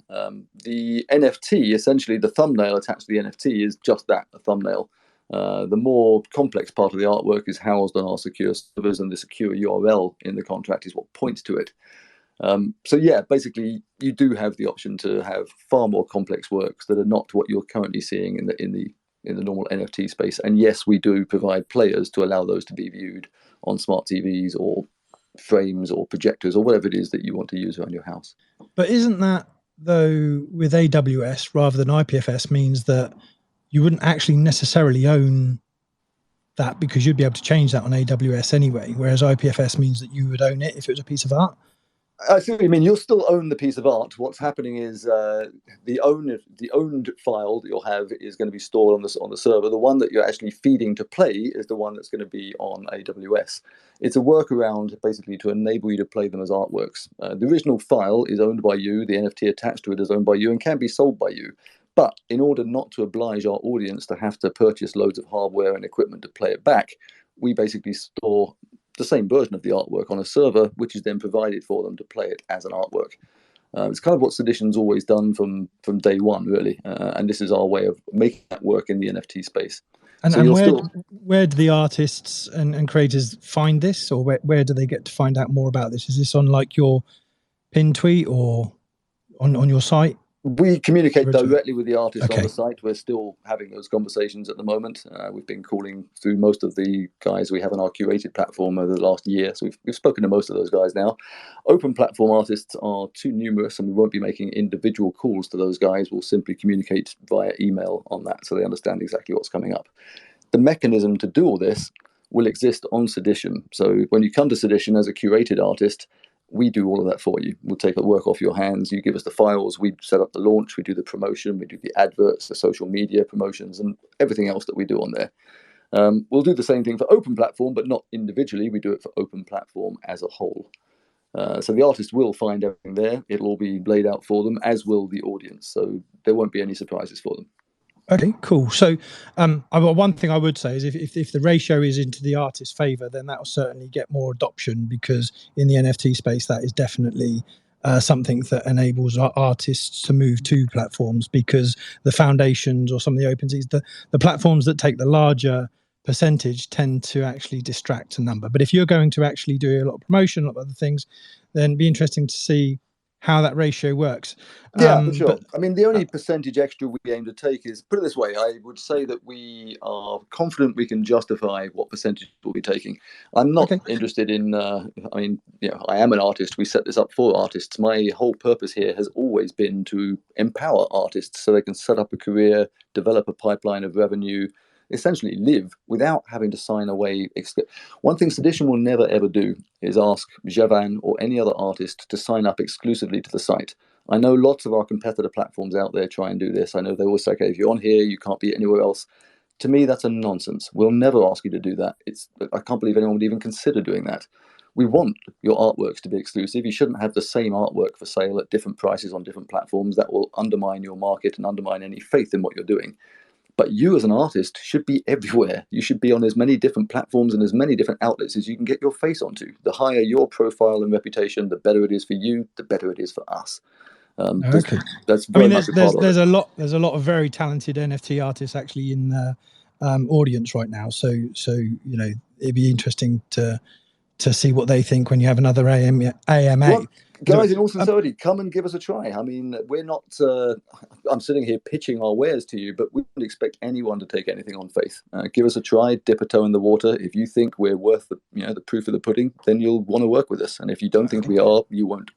The NFT, essentially the thumbnail attached to the NFT, is just that, a thumbnail. The more complex part of the artwork is housed on our secure servers, and the secure URL in the contract is what points to it. So yeah, basically you do have the option to have far more complex works that are not what you're currently seeing in the normal NFT space. And yes, we do provide players to allow those to be viewed on smart TVs or frames or projectors or whatever it is that you want to use around your house. But isn't that, though, with AWS rather than IPFS, means that you wouldn't actually necessarily own that because you'd be able to change that on AWS anyway, whereas IPFS means that you would own it if it was a piece of art? I see what you mean. You'll still own the piece of art. What's happening is the owned file that you'll have is going to be stored on the server. The one that you're actually feeding to play is the one that's going to be on AWS. It's a workaround basically to enable you to play them as artworks. The original file is owned by you. The NFT attached to it is owned by you and can be sold by you. But in order not to oblige our audience to have to purchase loads of hardware and equipment to play it back, we basically store the same version of the artwork on a server, which is then provided for them to play it as an artwork. It's kind of what Sedition's always done from day one, really. And this is our way of making that work in the NFT space. And, So and you'll where still where do the artists and creators find this, or where do they get to find out more about this? Is this on like your pin tweet or on your site? We communicate Richard? directly with the artist on Okay. the site. We're still having those conversations at the moment. We've been calling through most of the guys we have on our curated platform over the last year. So we've spoken to most of those guys now. Open platform artists are too numerous, and we won't be making individual calls to those guys. We'll simply communicate via email on that so they understand exactly what's coming up. The mechanism to do all this will exist on Sedition. So when you come to Sedition as a curated artist, we do all of that for you. We'll take the work off your hands. You give us the files. We set up the launch. We do the promotion. We do the adverts, the social media promotions, and everything else that we do on there. We'll do the same thing for open platform, but not individually. We do it for open platform as a whole. So the artist will find everything there. It'll all be laid out for them, as will the audience. So there won't be any surprises for them. Okay, cool. So, one thing I would say is if the ratio is into the artist's favour, then that will certainly get more adoption, because in the NFT space, that is definitely something that enables artists to move to platforms, because the foundations or some of the OpenSeas, the platforms that take the larger percentage tend to actually distract a number. But if you're going to actually do a lot of promotion, a lot of other things, then it'd be interesting to see how that ratio works. Yeah, for sure. But I mean, the only percentage extra we aim to take is, put it this way, I would say that we are confident we can justify what percentage we'll be taking. I'm not Okay. interested in, I am an artist. We set this up for artists. My whole purpose here has always been to empower artists so they can set up a career, develop a pipeline of revenue, essentially live without having to sign away. One thing Sedition will never ever do is ask Jevan or any other artist to sign up exclusively to the site. I know lots of our competitor platforms out there try and do this. I know they always say, okay, if you're on here, you can't be anywhere else. To me, that's a nonsense. We'll never ask you to do that. I can't believe anyone would even consider doing that. We want your artworks to be exclusive. You shouldn't have the same artwork for sale at different prices on different platforms. That will undermine your market and undermine any faith in what you're doing. But you as an artist should be everywhere. You should be on as many different platforms and as many different outlets as you can get your face onto. The higher your profile and reputation, the better it is for you, the better it is for us. Okay. That's very much a part of it. There's a lot of very talented NFT artists actually in the audience right now. So it'd be interesting to see what they think when you have another AMA. Well, guys, in all sincerity, come and give us a try. I mean, we're not. I'm sitting here pitching our wares to you, but we wouldn't expect anyone to take anything on faith. Give us a try, dip a toe in the water. If you think we're worth the proof of the pudding, then you'll want to work with us. And if you don't think we are, you won't.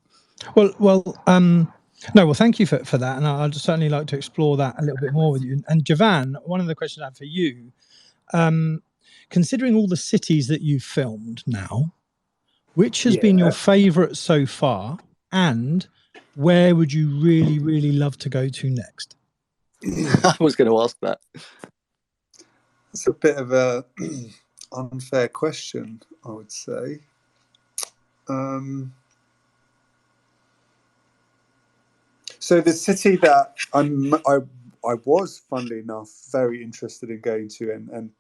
Well, thank you for that, and I'd certainly like to explore that a little bit more with you. And Jevan, one of the questions I have for you, considering all the cities that you've filmed now, which has been your favourite so far, and where would you really, really love to go to next? I was going to ask that. It's a bit of a unfair question, I would say. So the city that I was, funnily enough, very interested in going to and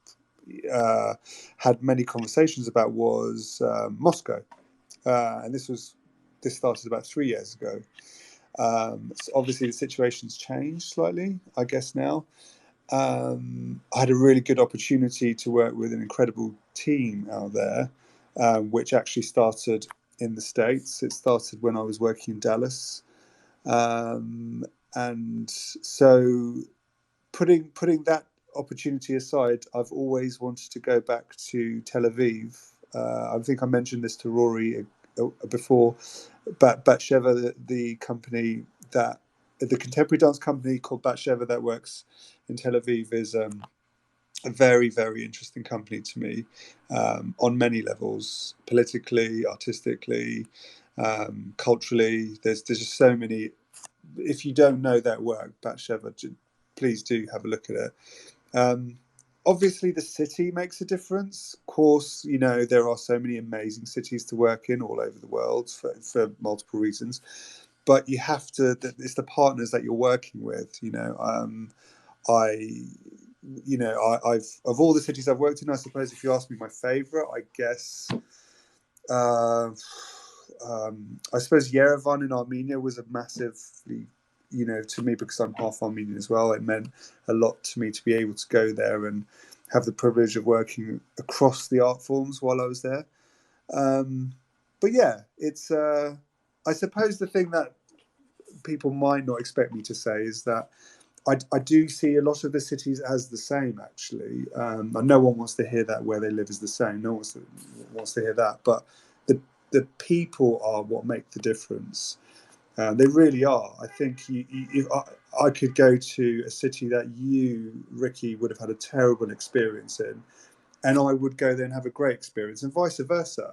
had many conversations about was Moscow, and this started about 3 years ago. So obviously the situation's changed slightly, I guess now. I had a really good opportunity to work with an incredible team out there, which actually started in the States. It started when I was working in Dallas. And so putting that opportunity aside, I've always wanted to go back to Tel Aviv. I think I mentioned this to Rory before, but Batsheva, the company the contemporary dance company called Batsheva that works in Tel Aviv, is a very, very interesting company to me, on many levels, politically, artistically, culturally. There's just so many. If you don't know that work, Batsheva, please do have a look at it. Obviously, the city makes a difference. Of course, there are so many amazing cities to work in all over the world for multiple reasons. But you have to. It's the partners that you're working with. I've of all the cities I've worked in, I suppose if you ask me my favourite, I guess. I suppose Yerevan in Armenia was a massively, to me, because I'm half Armenian as well, it meant a lot to me to be able to go there and have the privilege of working across the art forms while I was there. But yeah, it's I suppose the thing that people might not expect me to say is that I do see a lot of the cities as the same, actually. And no one wants to hear that where they live is the same. No one wants to hear that. But the people are what make the difference. They really are. I think I could go to a city that you, Ricky, would have had a terrible experience in, and I would go there and have a great experience, and vice versa.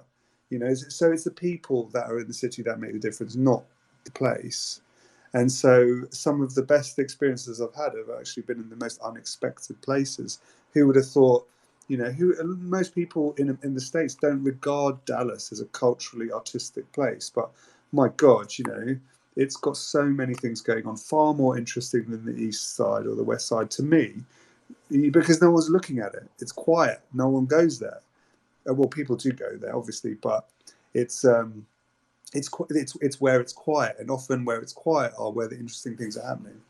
So it's the people that are in the city that make the difference, not the place. And so some of the best experiences I've had have actually been in the most unexpected places. Who would have thought, most people in the States don't regard Dallas as a culturally artistic place, but my God, it's got so many things going on, far more interesting than the East Side or the West Side to me, because no one's looking at it. It's quiet. No one goes there. Well, people do go there, obviously, but it's where it's quiet, and often where it's quiet are where the interesting things are happening.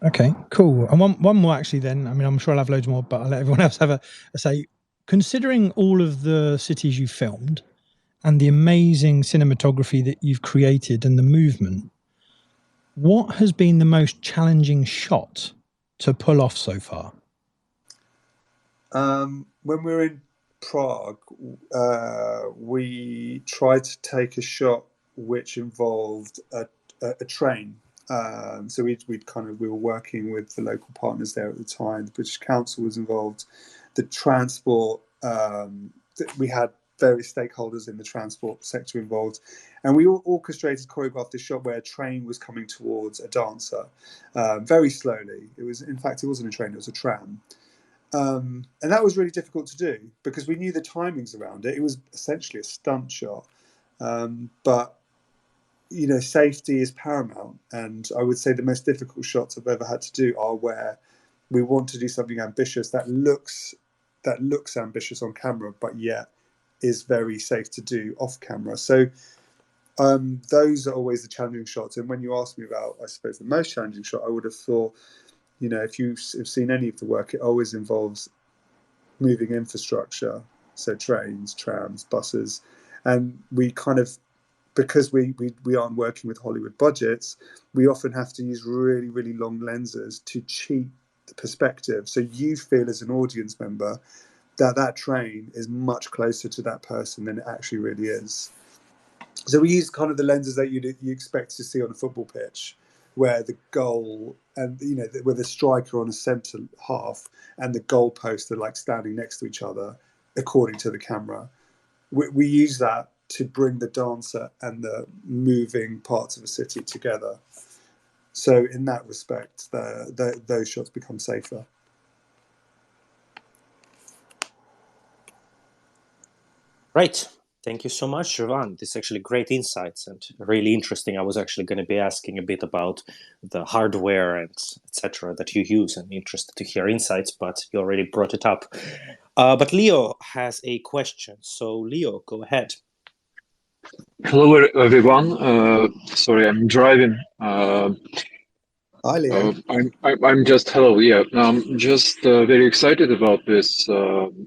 Okay, cool. And one more actually then. I mean, I'm sure I'll have loads more, but I'll let everyone else have a say. Considering all of the cities you filmed and the amazing cinematography that you've created and the movement, what has been the most challenging shot to pull off so far? When we were in Prague, we tried to take a shot which involved a train. So we were working with the local partners there at the time. The British Council was involved. The transport, we had various stakeholders in the transport sector involved, and we all orchestrated, choreographed a shot where a train was coming towards a dancer very slowly. It wasn't a train; it was a tram. And that was really difficult to do because we knew the timings around it. It was essentially a stunt shot, but safety is paramount. And I would say the most difficult shots I've ever had to do are where we want to do something ambitious that looks ambitious on camera, but yet is very safe to do off camera. So those are always the challenging shots. And when you ask me about, I suppose, the most challenging shot, I would have thought, if you've seen any of the work, it always involves moving infrastructure, so trains, trams, buses, and we kind of, because we aren't working with Hollywood budgets, we often have to use really, really long lenses to cheat the perspective. So you feel as an audience member that train is much closer to that person than it actually really is. So we use kind of the lenses that you expect to see on a football pitch, where the goal and where the striker on a centre half and the goalpost are like standing next to each other according to the camera. We use that to bring the dancer and the moving parts of a city together. So in that respect, those shots become safer. Right. Thank you so much, Jevan. This is actually great insights and really interesting. I was actually going to be asking a bit about the hardware and etc. that you use, and interested to hear insights, but you already brought it up. But Leo has a question. So Leo, go ahead. Hello, everyone. Sorry, I'm driving. Hi, Leo. I'm just hello. Yeah, I'm just very excited about this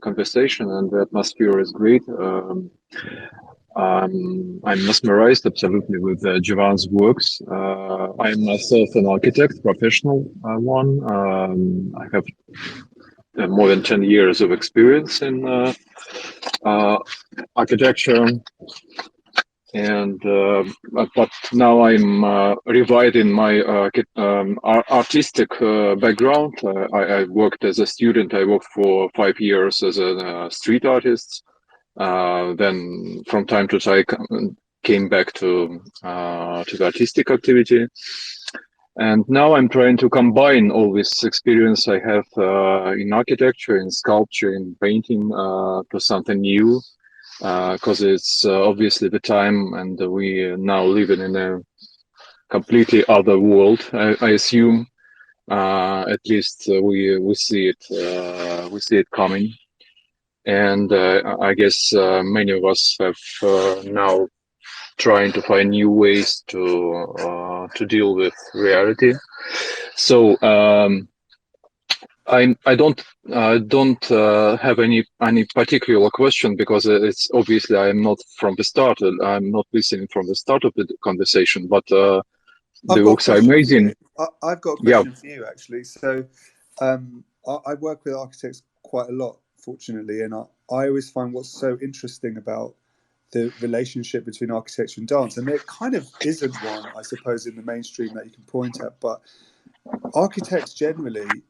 conversation, and the atmosphere is great. I'm mesmerized absolutely with Jevan's works. I'm myself an architect, professional one. I have more than 10 years of experience in architecture. And but now I'm reviving my artistic background. I worked as a student. I worked for 5 years as a street artist. Then from time to time came back to the artistic activity. And now I'm trying to combine all this experience I have in architecture, in sculpture, in painting to something new. Because it's obviously the time, and we are now living in a completely other world. I assume, at least we see it coming, and I guess many of us have now trying to find new ways to deal with reality. So I don't have any particular question, because it's obviously I'm not from the start. I'm not listening from the start of the conversation, but the I've got a works are question for amazing. you. I've got a Yeah. question for you, actually. So, I work with architects quite a lot, fortunately, and I always find what's so interesting about the relationship between architecture and dance, and there kind of isn't one, I suppose, in the mainstream that you can point at, but architects generally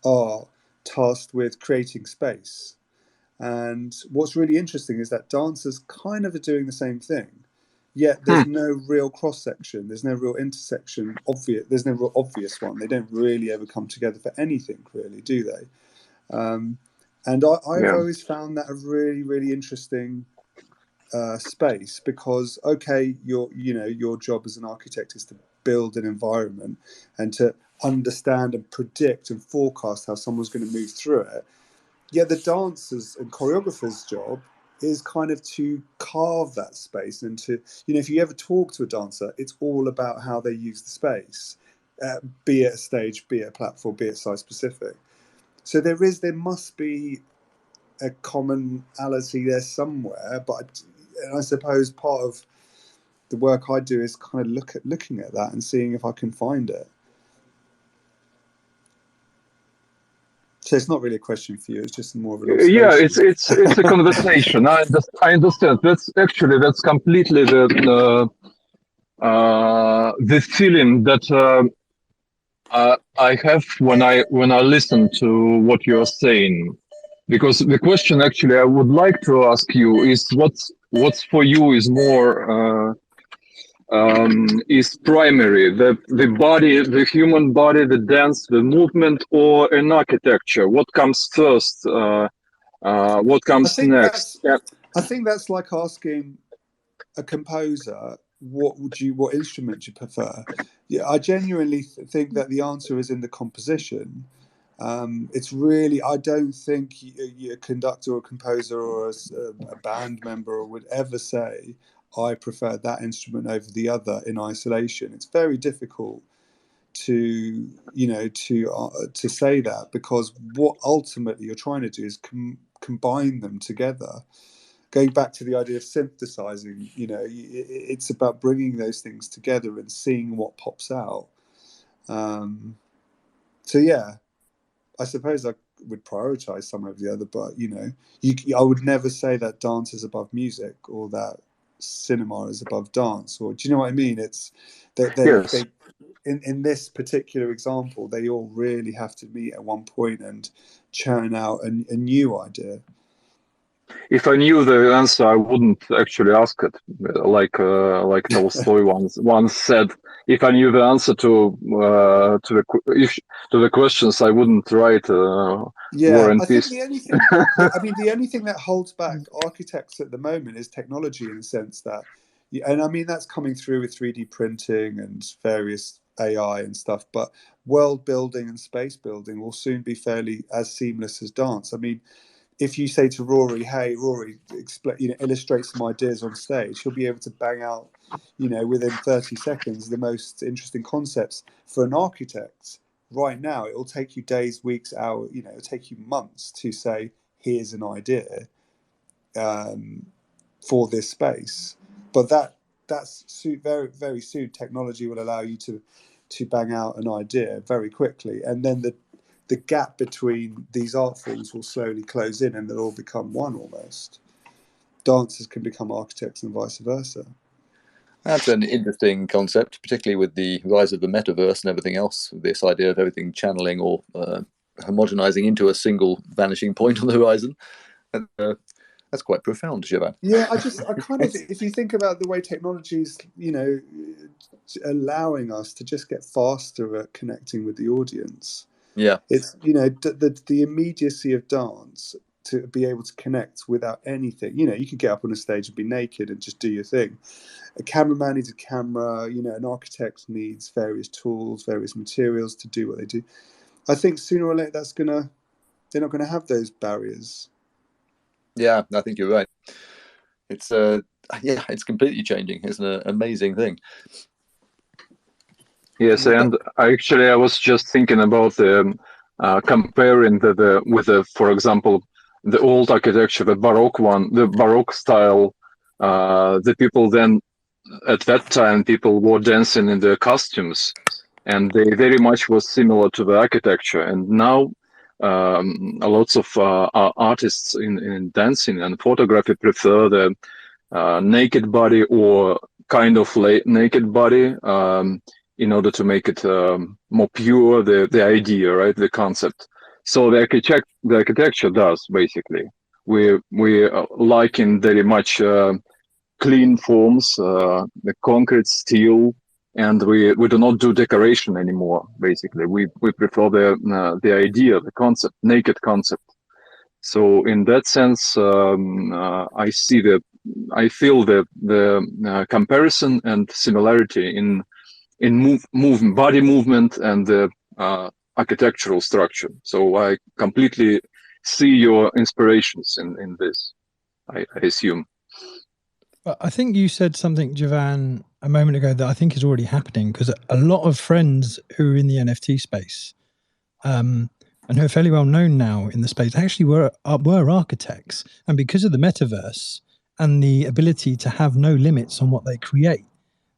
are tasked with creating space. And what's really interesting is that dancers kind of are doing the same thing. Yet there's no real cross section. There's no real intersection. There's no real obvious one. They don't really ever come together for anything, really, do they? And I've always found that a really, really interesting space, because your job as an architect is to build an environment and to understand and predict and forecast how someone's going to move through it. Yet the dancers and choreographers' job is kind of to carve that space, and to, if you ever talk to a dancer, it's all about how they use the space, be it a stage, be it a platform, be it site specific. So there must be a commonality there somewhere, but I suppose part of the work I do is kind of looking at that and seeing if I can find it. So it's not really a question for you. It's just more of an observation. Yeah, it's a conversation. I understand. That's completely the feeling that I have when I listen to what you're saying. Because the question actually I would like to ask you is what's for you is more is primary, the body, the human body, the dance, the movement, or an architecture? What comes first? What comes next? I think that's like asking a composer what instrument you prefer. Yeah, I genuinely think that the answer is in the composition. It's really, I don't think a conductor or a composer or a band member would ever say, I prefer that instrument over the other in isolation. It's very difficult to say that, because what ultimately you're trying to do is combine them together. Going back to the idea of synthesizing, it's about bringing those things together and seeing what pops out. So yeah, I suppose I would prioritize some over the other, but I would never say that dance is above music or that cinema is above dance. Or do you know what I mean? It's that they in this particular example, they all really have to meet at one point and churn out a new idea. If I knew the answer, I wouldn't actually ask it. Like Tolstoy once said, if I knew the answer to the questions, I wouldn't write War and Peace. Think the only thing that holds back architects at the moment is technology, in the sense that, and I mean that's coming through with 3D printing and various AI and stuff, but world building and space building will soon be fairly as seamless as dance. I mean, if you say to Rory, hey, Rory, illustrate some ideas on stage, he'll be able to bang out, within 30 seconds, the most interesting concepts. For an architect, right now, it will take you days, weeks, hours, it'll take you months to say, here's an idea for this space. But that's very, very soon, technology will allow you to bang out an idea very quickly. And then the gap between these art forms will slowly close in, and they'll all become one almost. Dancers can become architects and vice versa. That's an interesting concept, particularly with the rise of the metaverse and everything else. This idea of everything channeling or homogenizing into a single vanishing point on the horizon. That's quite profound, Jevan. Yeah, I kind of, if you think about the way technology's, allowing us to just get faster at connecting with the audience. Yeah, it's the immediacy of dance, to be able to connect without anything. You could get up on a stage and be naked and just do your thing. A cameraman needs a camera. An architect needs various tools, various materials to do what they do. I think sooner or later they're not gonna have those barriers. Yeah, I think you're right. It's completely changing. It's an amazing thing. Yes, and I was just thinking about the comparing for example, the old architecture, the Baroque style. The people then, at that time, people were dancing in their costumes, and they very much was similar to the architecture. And now, lots of artists in dancing and photography prefer the naked body or kind of naked body in order to make it more pure, the idea, right, the concept. So the architecture does, basically. We liking very much clean forms, the concrete, steel, and we do not do decoration anymore. Basically, we prefer the idea, the concept, naked concept. So in that sense, I feel the comparison and similarity in body movement and the architectural structure. So I completely see your inspirations in this, I assume. I think you said something, Jevan, a moment ago that I think is already happening, because a lot of friends who are in the NFT space and who are fairly well known now in the space actually were architects. And because of the metaverse and the ability to have no limits on what they create,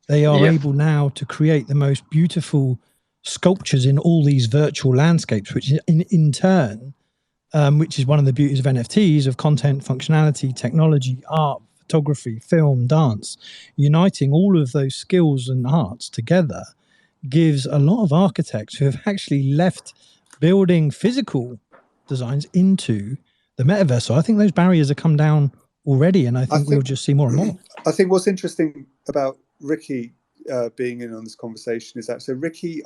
they are able now to create the most beautiful sculptures in all these virtual landscapes, which in turn, which is one of the beauties of NFTs, of content, functionality, technology, art, photography, film, dance, uniting all of those skills and arts together gives a lot of architects who have actually left building physical designs into the metaverse. So I think those barriers have come down already, and I think we'll just see more and more. I think what's interesting about Ricky being in on this conversation is that,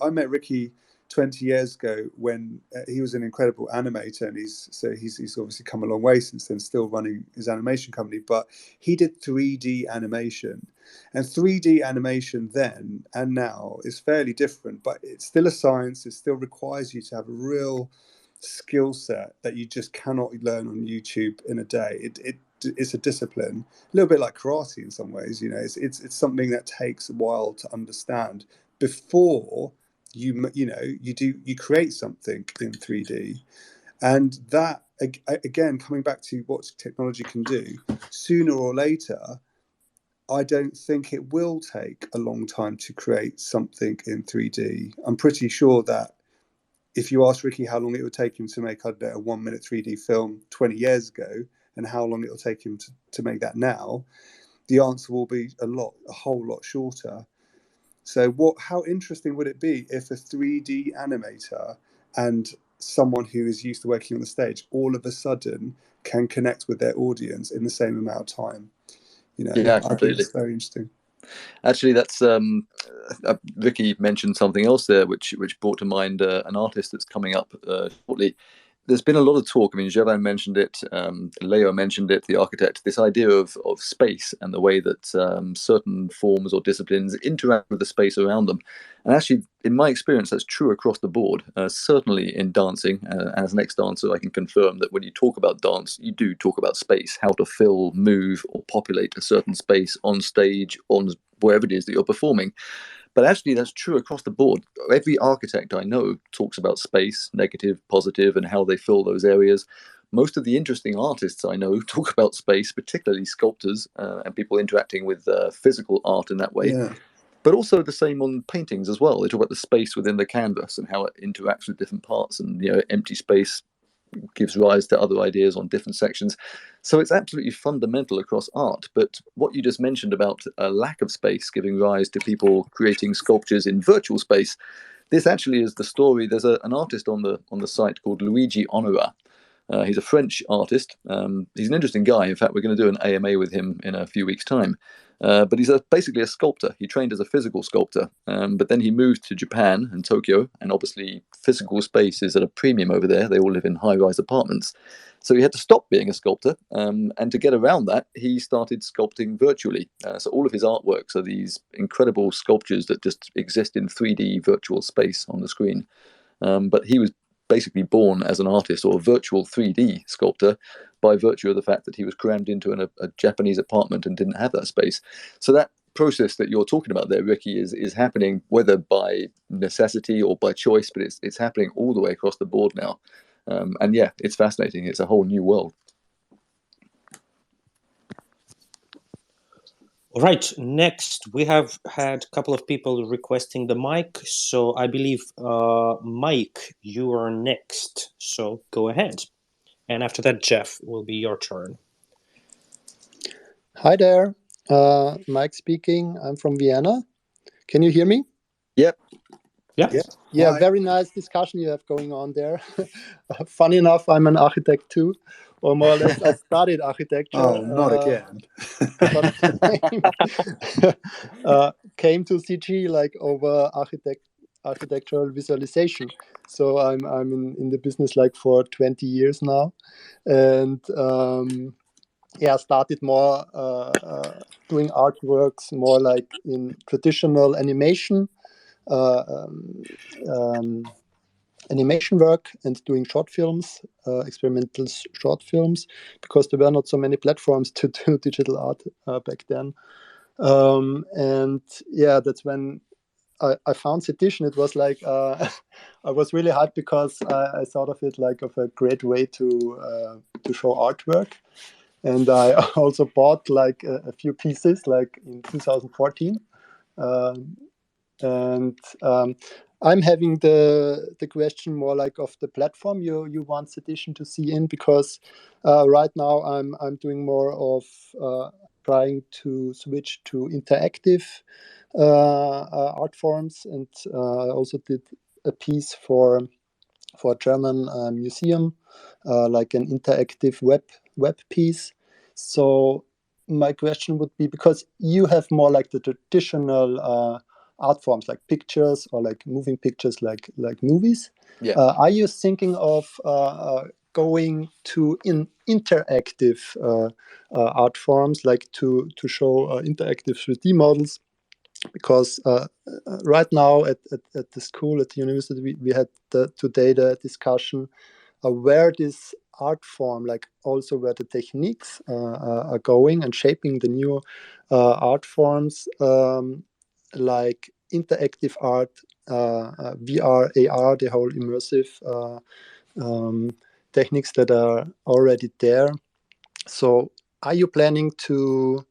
I met Ricky 20 years ago when he was an incredible animator, and he's obviously come a long way since then, still running his animation company, but he did 3D animation, and 3D animation then and now is fairly different, but it's still a science. It still requires you to have a real skill set that you just cannot learn on YouTube in a day. It's a discipline, a little bit like karate in some ways. It's something that takes a while to understand before you create something in 3D. And that, again, coming back to what technology can do, sooner or later, I don't think it will take a long time to create something in 3D. I'm pretty sure that if you ask Ricky how long it would take him to make, a 1 minute 3D film 20 years ago, and how long it'll take him to make that now, the answer will be a whole lot shorter. So how interesting would it be if a 3D animator and someone who is used to working on the stage all of a sudden can connect with their audience in the same amount of time? Yeah, completely. I think it's very interesting. Actually, that's Ricky mentioned something else there, which brought to mind an artist that's coming up shortly. There's been a lot of talk. I mean, Jevan mentioned it, Leo mentioned it, the architect, this idea of space and the way that certain forms or disciplines interact with the space around them. And actually, in my experience, that's true across the board, certainly in dancing. As an ex-dancer, I can confirm that when you talk about dance, you do talk about space, how to fill, move, or populate a certain space on stage, on wherever it is that you're performing. But actually, that's true across the board. Every architect I know talks about space, negative, positive, and how they fill those areas. Most of the interesting artists I know talk about space, particularly sculptors and people interacting with physical art in that way. Yeah. But also the same on paintings as well. They talk about the space within the canvas and how it interacts with different parts, and empty space gives rise to other ideas on different sections. So it's absolutely fundamental across art. But what you just mentioned about a lack of space giving rise to people creating sculptures in virtual space, this actually is the story. There's an artist on the site called Luigi Honora. He's a French artist. He's an interesting guy. In fact, we're going to do an AMA with him in a few weeks' time. But he's basically a sculptor. He trained as a physical sculptor, but then he moved to Japan and Tokyo, and obviously physical space is at a premium over there. They all live in high-rise apartments. So he had to stop being a sculptor, and to get around that, he started sculpting virtually. So all of his artworks are these incredible sculptures that just exist in 3D virtual space on the screen. But he was basically born as an artist or a virtual 3D sculptor by virtue of the fact that he was crammed into a Japanese apartment and didn't have that space. So that process that you're talking about there, Ricky, is happening whether by necessity or by choice, but it's happening all the way across the board now. And yeah, it's fascinating. It's a whole new world. All right, next we have had a couple of people requesting the mic, so I believe Mike, you are next, so go ahead. And after that, Jeff, it will be your turn. Hi there, Mike speaking. I'm from Vienna. Can you hear me? Yep. Yeah. Yeah, Hi. very nice discussion you have going on there. Funny enough, I'm an architect too, or more or less I studied architecture. Oh, not again. But came to CG like over architectural visualization. So I'm in the business like for 20 years now, and started more doing artworks more like in traditional animation. Animation work and doing short films, experimental short films, because there were not so many platforms to do digital art back then. And yeah, that's when I found Sedition. It was like I was really hyped because I thought of it like of a great way to show artwork. And I also bought like a few pieces like in 2014. I'm having the question more like of the platform you want Sedition to see in, because right now I'm doing more of trying to switch to interactive art forms, and I also did a piece for a German museum, like an interactive web piece. So my question would be, because you have more like the traditional art forms like pictures or like moving pictures like movies. Yeah. Are you thinking of going to interactive art forms, like to show interactive 3D models? Because right now at the school, at the university, we had today the discussion where this art form, like also where the techniques are going and shaping the new art forms, like interactive art, VR, AR, the whole immersive techniques that are already there. So are you planning to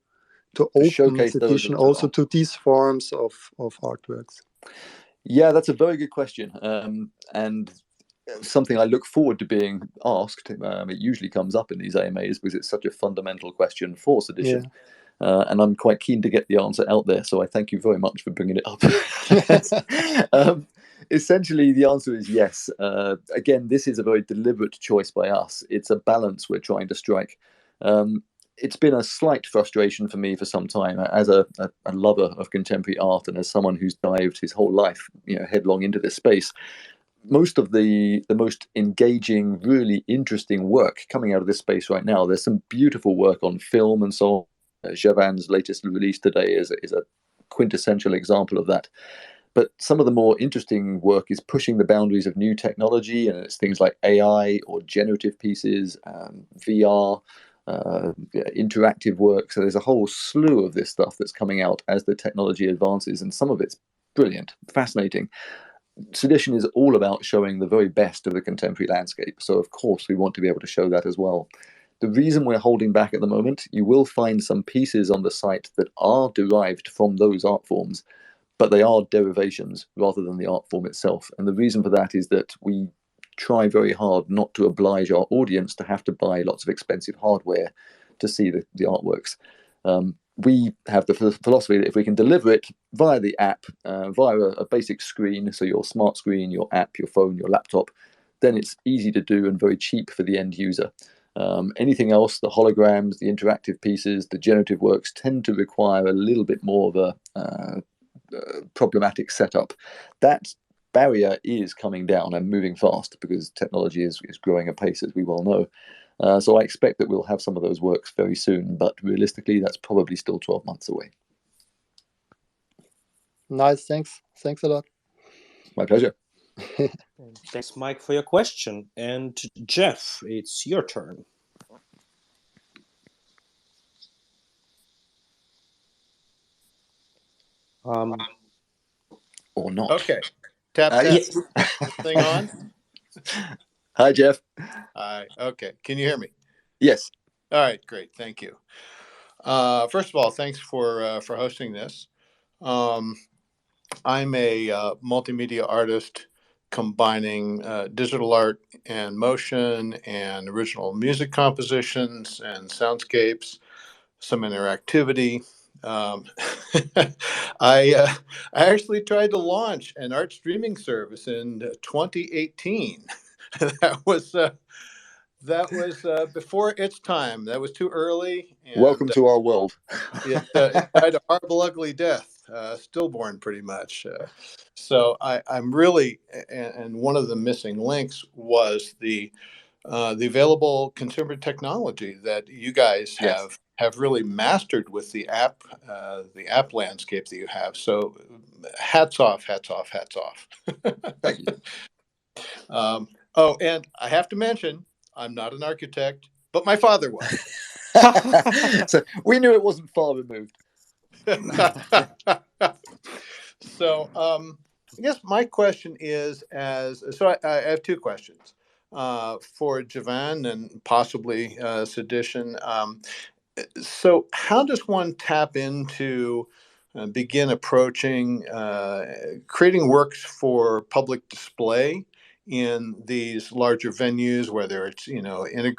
open showcase those Sedition also to these forms of artworks? Yeah, that's a very good question, and something I look forward to being asked. It usually comes up in these AMAs because it's such a fundamental question for Sedition. And I'm quite keen to get the answer out there, so I thank you very much for bringing it up. Essentially, the answer is yes. Again, this is a very deliberate choice by us. It's a balance we're trying to strike. It's been a slight frustration for me for some time as a lover of contemporary art and as someone who's dived his whole life, headlong into this space. Most of the most engaging, really interesting work coming out of this space right now. There's some beautiful work on film and so on. Jevan's latest release today is a quintessential example of that. But some of the more interesting work is pushing the boundaries of new technology, and it's things like AI or generative pieces, VR, interactive work. So there's a whole slew of this stuff that's coming out as the technology advances, and some of it's brilliant, fascinating. Sedition is all about showing the very best of the contemporary landscape. So of course we want to be able to show that as well. The reason we're holding back at the moment, you will find some pieces on the site that are derived from those art forms, but they are derivations rather than the art form itself. And the reason for that is that we try very hard not to oblige our audience to have to buy lots of expensive hardware to see the artworks. We have the philosophy that if we can deliver it via the app, via a basic screen, so your smart screen, your app, your phone, your laptop, then it's easy to do and very cheap for the end user. Anything else, the holograms, the interactive pieces, the generative works tend to require a little bit more of a problematic setup. That barrier is coming down and moving fast because technology is growing apace, as we well know. So I expect that we'll have some of those works very soon, but realistically, that's probably still 12 months away. Nice, thanks a lot. My pleasure. Thanks, Mike, for your question. And Jeff, it's your turn. Or not. Okay. Tap. Yes. This thing on? Hi, Jeff. Hi. Okay. Can you hear me? Yes. All right. Great. Thank you. First of all, thanks for hosting this. I'm a multimedia artist combining digital art and motion and original music compositions and soundscapes, some interactivity. I actually tried to launch an art streaming service in 2018. That was before its time. That was too early. And, welcome to our world. it died a horrible, ugly death, stillborn, pretty much. So I'm really, and one of the missing links was the available consumer technology that you guys have really mastered with the app landscape that you have. So hats off, hats off, hats off. Thank you. Oh, and I have to mention, I'm not an architect, but my father was. So we knew it wasn't far removed. So I guess my question is, I have two questions for Jevan and possibly Sedition. So how does one tap into, begin approaching, creating works for public display in these larger venues, whether it's,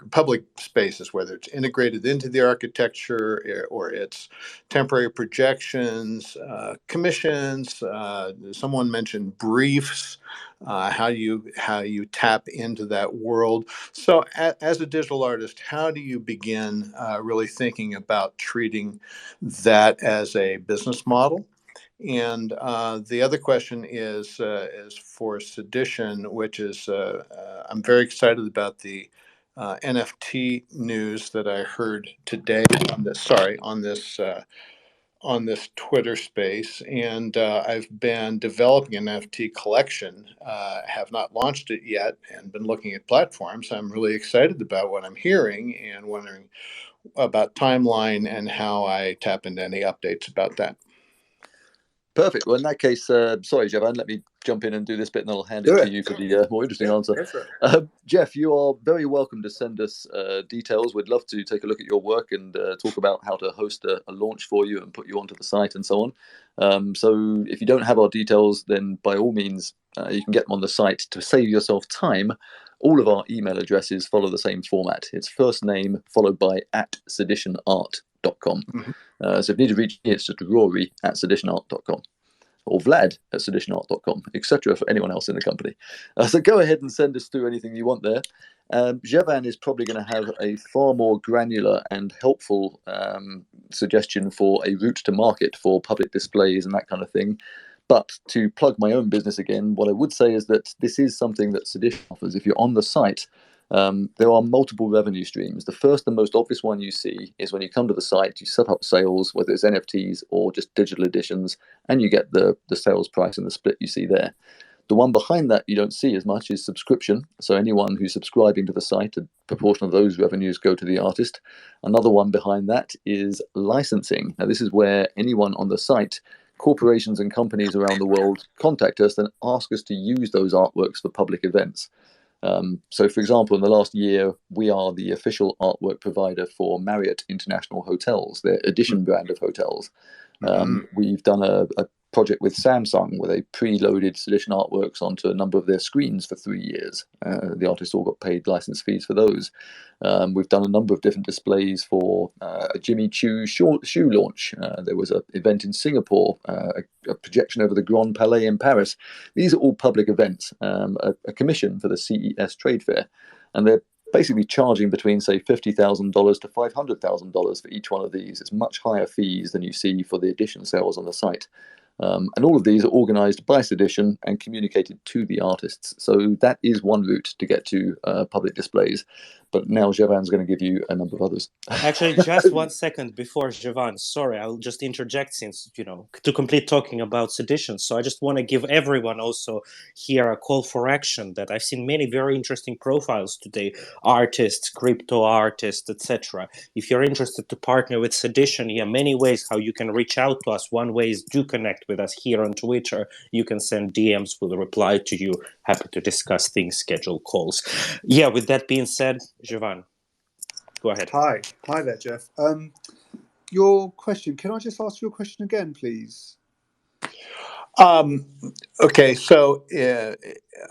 public spaces, whether it's integrated into the architecture or it's temporary projections, commissions, someone mentioned briefs, how you tap into that world. So as a digital artist, how do you begin really thinking about treating that as a business model? And the other question is for Sedition, which is I'm very excited about the NFT news that I heard today on this Twitter space, and I've been developing an NFT collection. Have not launched it yet, and been looking at platforms. I'm really excited about what I'm hearing and wondering about timeline and how I tap into any updates about that. Perfect. Well, in that case, sorry, Jevan, let me jump in and do this bit, and I'll hand it to you for the more interesting answer. Jeff, you are very welcome to send us details. We'd love to take a look at your work and talk about how to host a launch for you and put you onto the site and so on. So if you don't have our details, then by all means, you can get them on the site. To save yourself time, all of our email addresses follow the same format. It's first name followed by @seditionart.com. So if you need to reach me, it's just Rory @seditionart.com or Vlad @seditionart.com, etc. for anyone else in the company. So go ahead and send us through anything you want there. Jevan is probably going to have a far more granular and helpful suggestion for a route to market for public displays and that kind of thing. But to plug my own business again, what I would say is that this is something that Sedition offers. If you're on the site, there are multiple revenue streams. The first and most obvious one you see is when you come to the site, you set up sales, whether it's NFTs or just digital editions, and you get the sales price and the split you see there. The one behind that you don't see as much is subscription. So anyone who's subscribing to the site, a proportion of those revenues go to the artist. Another one behind that is licensing. Now, this is where anyone on the site, corporations and companies around the world, contact us and ask us to use those artworks for public events. So, for example, in the last year, we are the official artwork provider for Marriott International Hotels, their Edition brand of hotels. We've done a project with Samsung where they preloaded Sedition artworks onto a number of their screens for 3 years. The artists all got paid license fees for those. We've done a number of different displays for a Jimmy Choo shoe launch. There was an event in Singapore, a projection over the Grand Palais in Paris. These are all public events, a commission for the CES trade fair. And they're basically charging between, say, $50,000 to $500,000 for each one of these. It's much higher fees than you see for the edition sales on the site. And all of these are organized by Sedition and communicated to the artists. So that is one route to get to public displays. But now Jevan's going to give you a number of others. Actually, just 1 second before Jevan, sorry, I'll just interject since, to complete talking about Sedition. So I just want to give everyone also here a call for action that I've seen many very interesting profiles today, artists, crypto artists, etc. If you're interested to partner with Sedition, many ways how you can reach out to us. One way is do connect connect with us here on Twitter. You can send DMs. We'll reply to you. Happy to discuss things, schedule calls. Yeah, with that being said, Jevan, go ahead. Hi there, Jeff. Your question, can I just ask your question again, please? Okay, so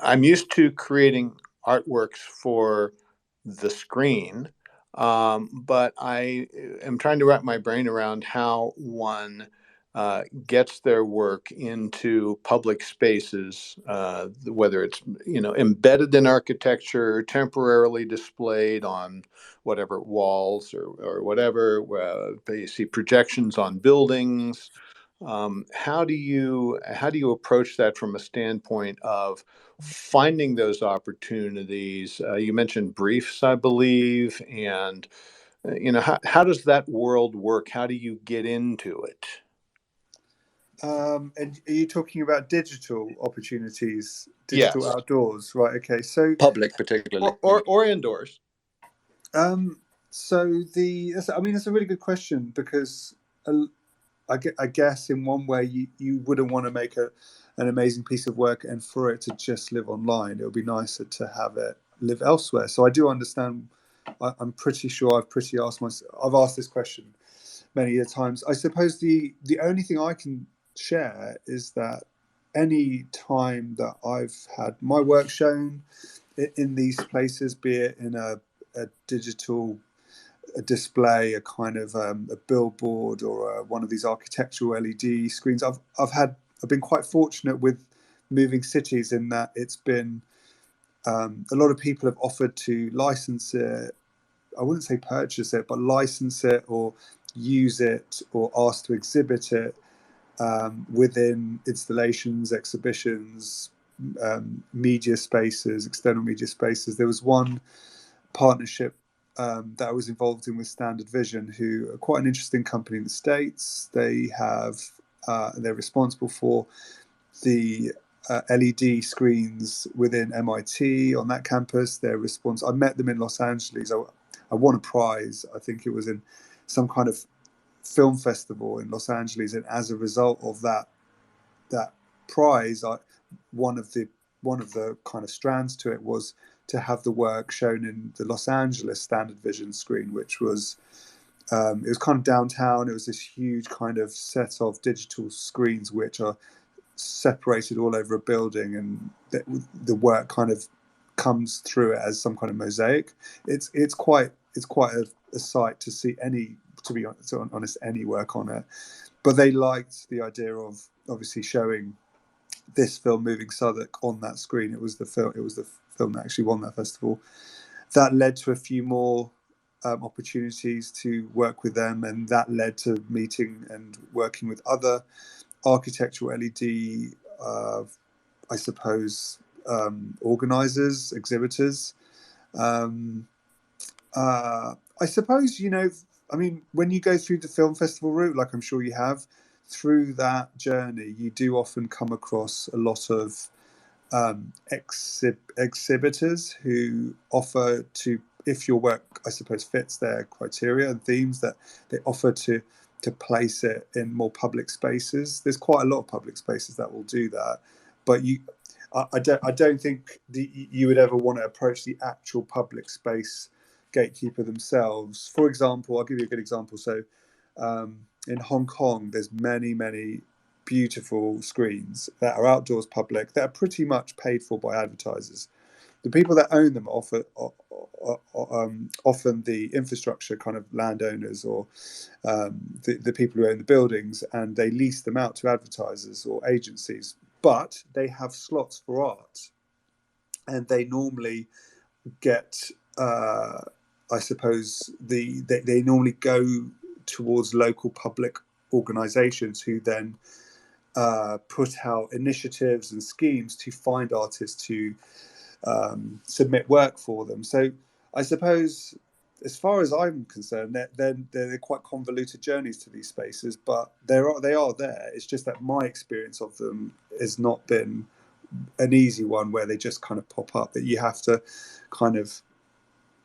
I'm used to creating artworks for the screen, but I am trying to wrap my brain around how one gets their work into public spaces, whether it's embedded in architecture, temporarily displayed on whatever walls or whatever. You see projections on buildings. How do you approach that from a standpoint of finding those opportunities? You mentioned briefs, I believe, and how does that world work? How do you get into it? And are you talking about digital opportunities, digital Yes. Outdoors, right? Okay, so Public, particularly, or indoors. So that's a really good question, because I guess in one way you wouldn't want to make an amazing piece of work and for it to just live online. It would be nicer to have it live elsewhere. So I do understand. I'm pretty sure I've asked this question many times. I suppose the only thing I can share is that any time that I've had my work shown in these places, be it in a digital display, a kind of a billboard, or one of these architectural LED screens, I've been quite fortunate with moving cities in that it's been a lot of people have offered to license it. I wouldn't say purchase it, but license it or use it or ask to exhibit it within installations, exhibitions, media spaces, external media spaces. There was one partnership that I was involved in with Standard Vision, who are quite an interesting company in the States. They have they're responsible for the LED screens within MIT on that campus. I met them in Los Angeles. I won a prize. I think it was in some kind of film festival in Los Angeles, and as a result of that prize, one of the kind of strands to it was to have the work shown in the Los Angeles Standard Vision screen, which was it was kind of downtown. It was this huge kind of set of digital screens which are separated all over a building, and the work kind of comes through it as some kind of mosaic. It's quite a sight to see to be honest, any work on it. But they liked the idea of obviously showing this film, Moving Southwark, on that screen. It was the film that actually won that festival. That led to a few more opportunities to work with them, and that led to meeting and working with other architectural LED, I suppose, organizers, exhibitors. I suppose, when you go through the film festival route, like I'm sure you have, through that journey, you do often come across a lot of exhibitors who offer to, if your work, I suppose, fits their criteria and themes, that they offer to place it in more public spaces. There's quite a lot of public spaces that will do that, but I don't think you would ever want to approach the actual public space gatekeeper themselves. For example, I'll give you a good example. So in Hong Kong, there's many beautiful screens that are outdoors public that are pretty much paid for by advertisers. The people that own them often the infrastructure kind of landowners, or the people who own the buildings, and they lease them out to advertisers or agencies. But they have slots for art, and they normally get, I suppose, they normally go towards local public organisations who then put out initiatives and schemes to find artists to submit work for them. So I suppose, as far as I'm concerned, they're quite convoluted journeys to these spaces, but they are there. It's just that my experience of them has not been an easy one, where they just kind of pop up, that you have to kind of,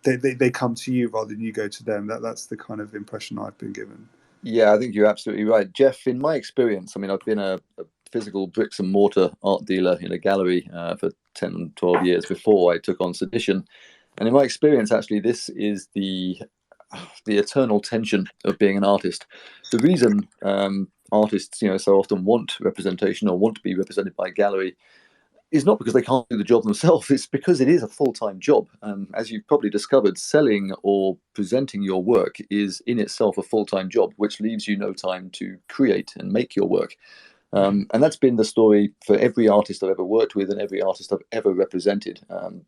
they come to you rather than you go to them. That's the kind of impression I've been given. Yeah, I think you're absolutely right, Jeff. In my experience, I mean, I've been a physical bricks and mortar art dealer in a gallery for 10, 12 years before I took on Sedition. And in my experience, actually, this is the eternal tension of being an artist. The reason artists, so often want representation or want to be represented by a gallery is not because they can't do the job themselves. It's because it is a full-time job. As you've probably discovered, selling or presenting your work is in itself a full-time job, which leaves you no time to create and make your work. And that's been the story for every artist I've ever worked with and every artist I've ever represented.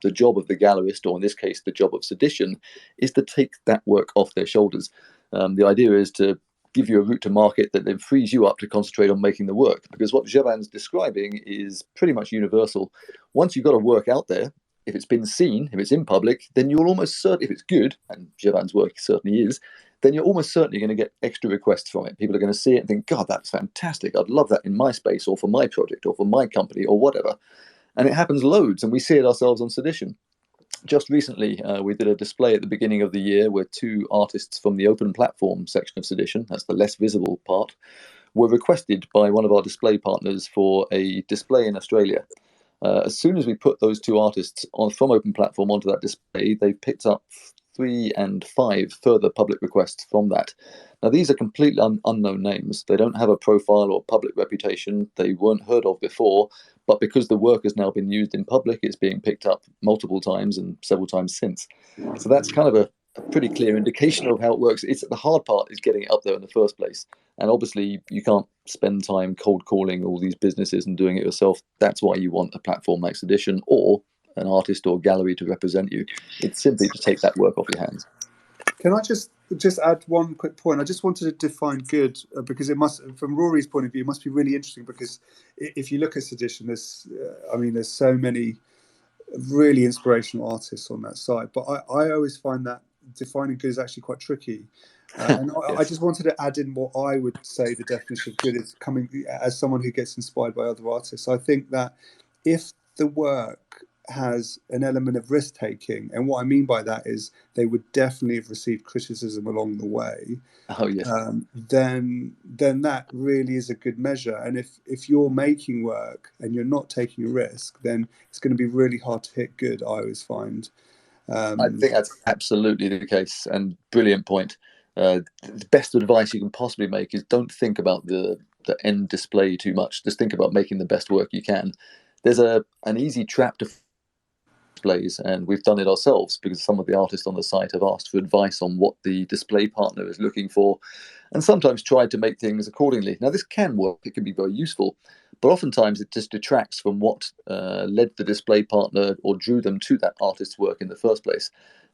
The job of the gallerist, or in this case, the job of Sedition, is to take that work off their shoulders. The idea is to give you a route to market that then frees you up to concentrate on making the work. Because what Jevan's describing is pretty much universal. Once you've got a work out there, if it's been seen, if it's in public, then you'll almost certainly, if it's good, and Jevan's work certainly is, then you're almost certainly going to get extra requests from it. People are going to see it and think, God, that's fantastic. I'd love that in my space or for my project or for my company or whatever. And it happens loads, and we see it ourselves on Sedition. Just recently, we did a display at the beginning of the year where two artists from the open platform section of Sedition, that's the less visible part, were requested by one of our display partners for a display in Australia. As soon as we put those two artists from open platform onto that display, they picked up 3 and 5 further public requests from that. Now, these are completely unknown names. They don't have a profile or public reputation. They weren't heard of before, but because the work has now been used in public, it's being picked up multiple times and several times since. So that's kind of a pretty clear indication of how it works. It's the hard part is getting it up there in the first place. And obviously, you can't spend time cold calling all these businesses and doing it yourself. That's why you want a platform like Sedition or an artist or gallery to represent you. It's simply to take that work off your hands. Can I just add one quick point? I just wanted to define good because it must, from Rory's point of view, it must be really interesting because if you look at Sedition, there's so many really inspirational artists on that site. But I always find that defining good is actually quite tricky. And Yes. I just wanted to add in what I would say the definition of good is, coming as someone who gets inspired by other artists. I think that if the work has an element of risk taking, and what I mean by that is they would definitely have received criticism along the way. Oh yes. Then that really is a good measure. And if you're making work and you're not taking a risk, then it's going to be really hard to hit good, I always find. I think that's absolutely the case, and brilliant point. The best advice you can possibly make is don't think about the end display too much. Just think about making the best work you can. There's an easy trap to displays, and we've done it ourselves because some of the artists on the site have asked for advice on what the display partner is looking for, and sometimes tried to make things accordingly. Now, this can work; it can be very useful, but oftentimes it just detracts from what led the display partner or drew them to that artist's work in the first place.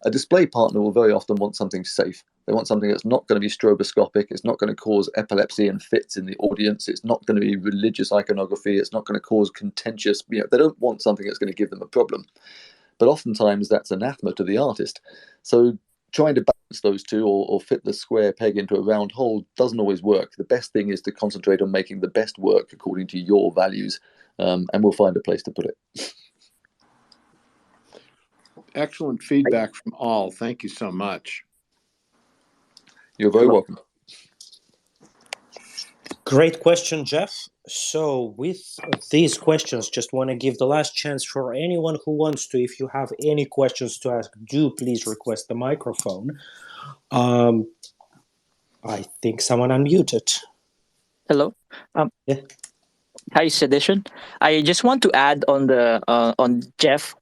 A display partner will very often want something safe. They want something that's not going to be stroboscopic. It's not going to cause epilepsy and fits in the audience. It's not going to be religious iconography. It's not going to cause contentious. They don't want something that's going to give them a problem. But oftentimes that's anathema to the artist. So trying to balance those two or fit the square peg into a round hole doesn't always work. The best thing is to concentrate on making the best work according to your values, and we'll find a place to put it. Excellent feedback from all. Thank you so much. You're very welcome. Great question, Jeff. So with these questions, just want to give the last chance for anyone who wants to. If you have any questions to ask, do please request the microphone. I think someone unmuted. Hello. Yeah. Hi, Sedition. I just want to add on the on Jeff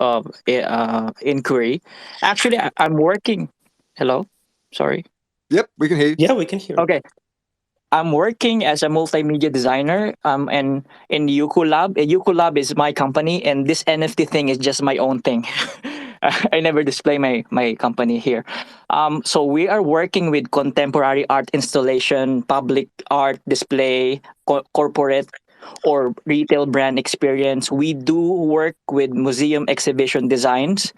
inquiry. Actually, I'm working. Hello. Sorry. Yep, we can hear you. Yeah, we can hear. Okay. I'm working as a multimedia designer and in Ukulab. Ukulab is my company, and this NFT thing is just my own thing. I never display my company here. So we are working with contemporary art installation, public art display, corporate or retail brand experience. We do work with museum exhibition designs,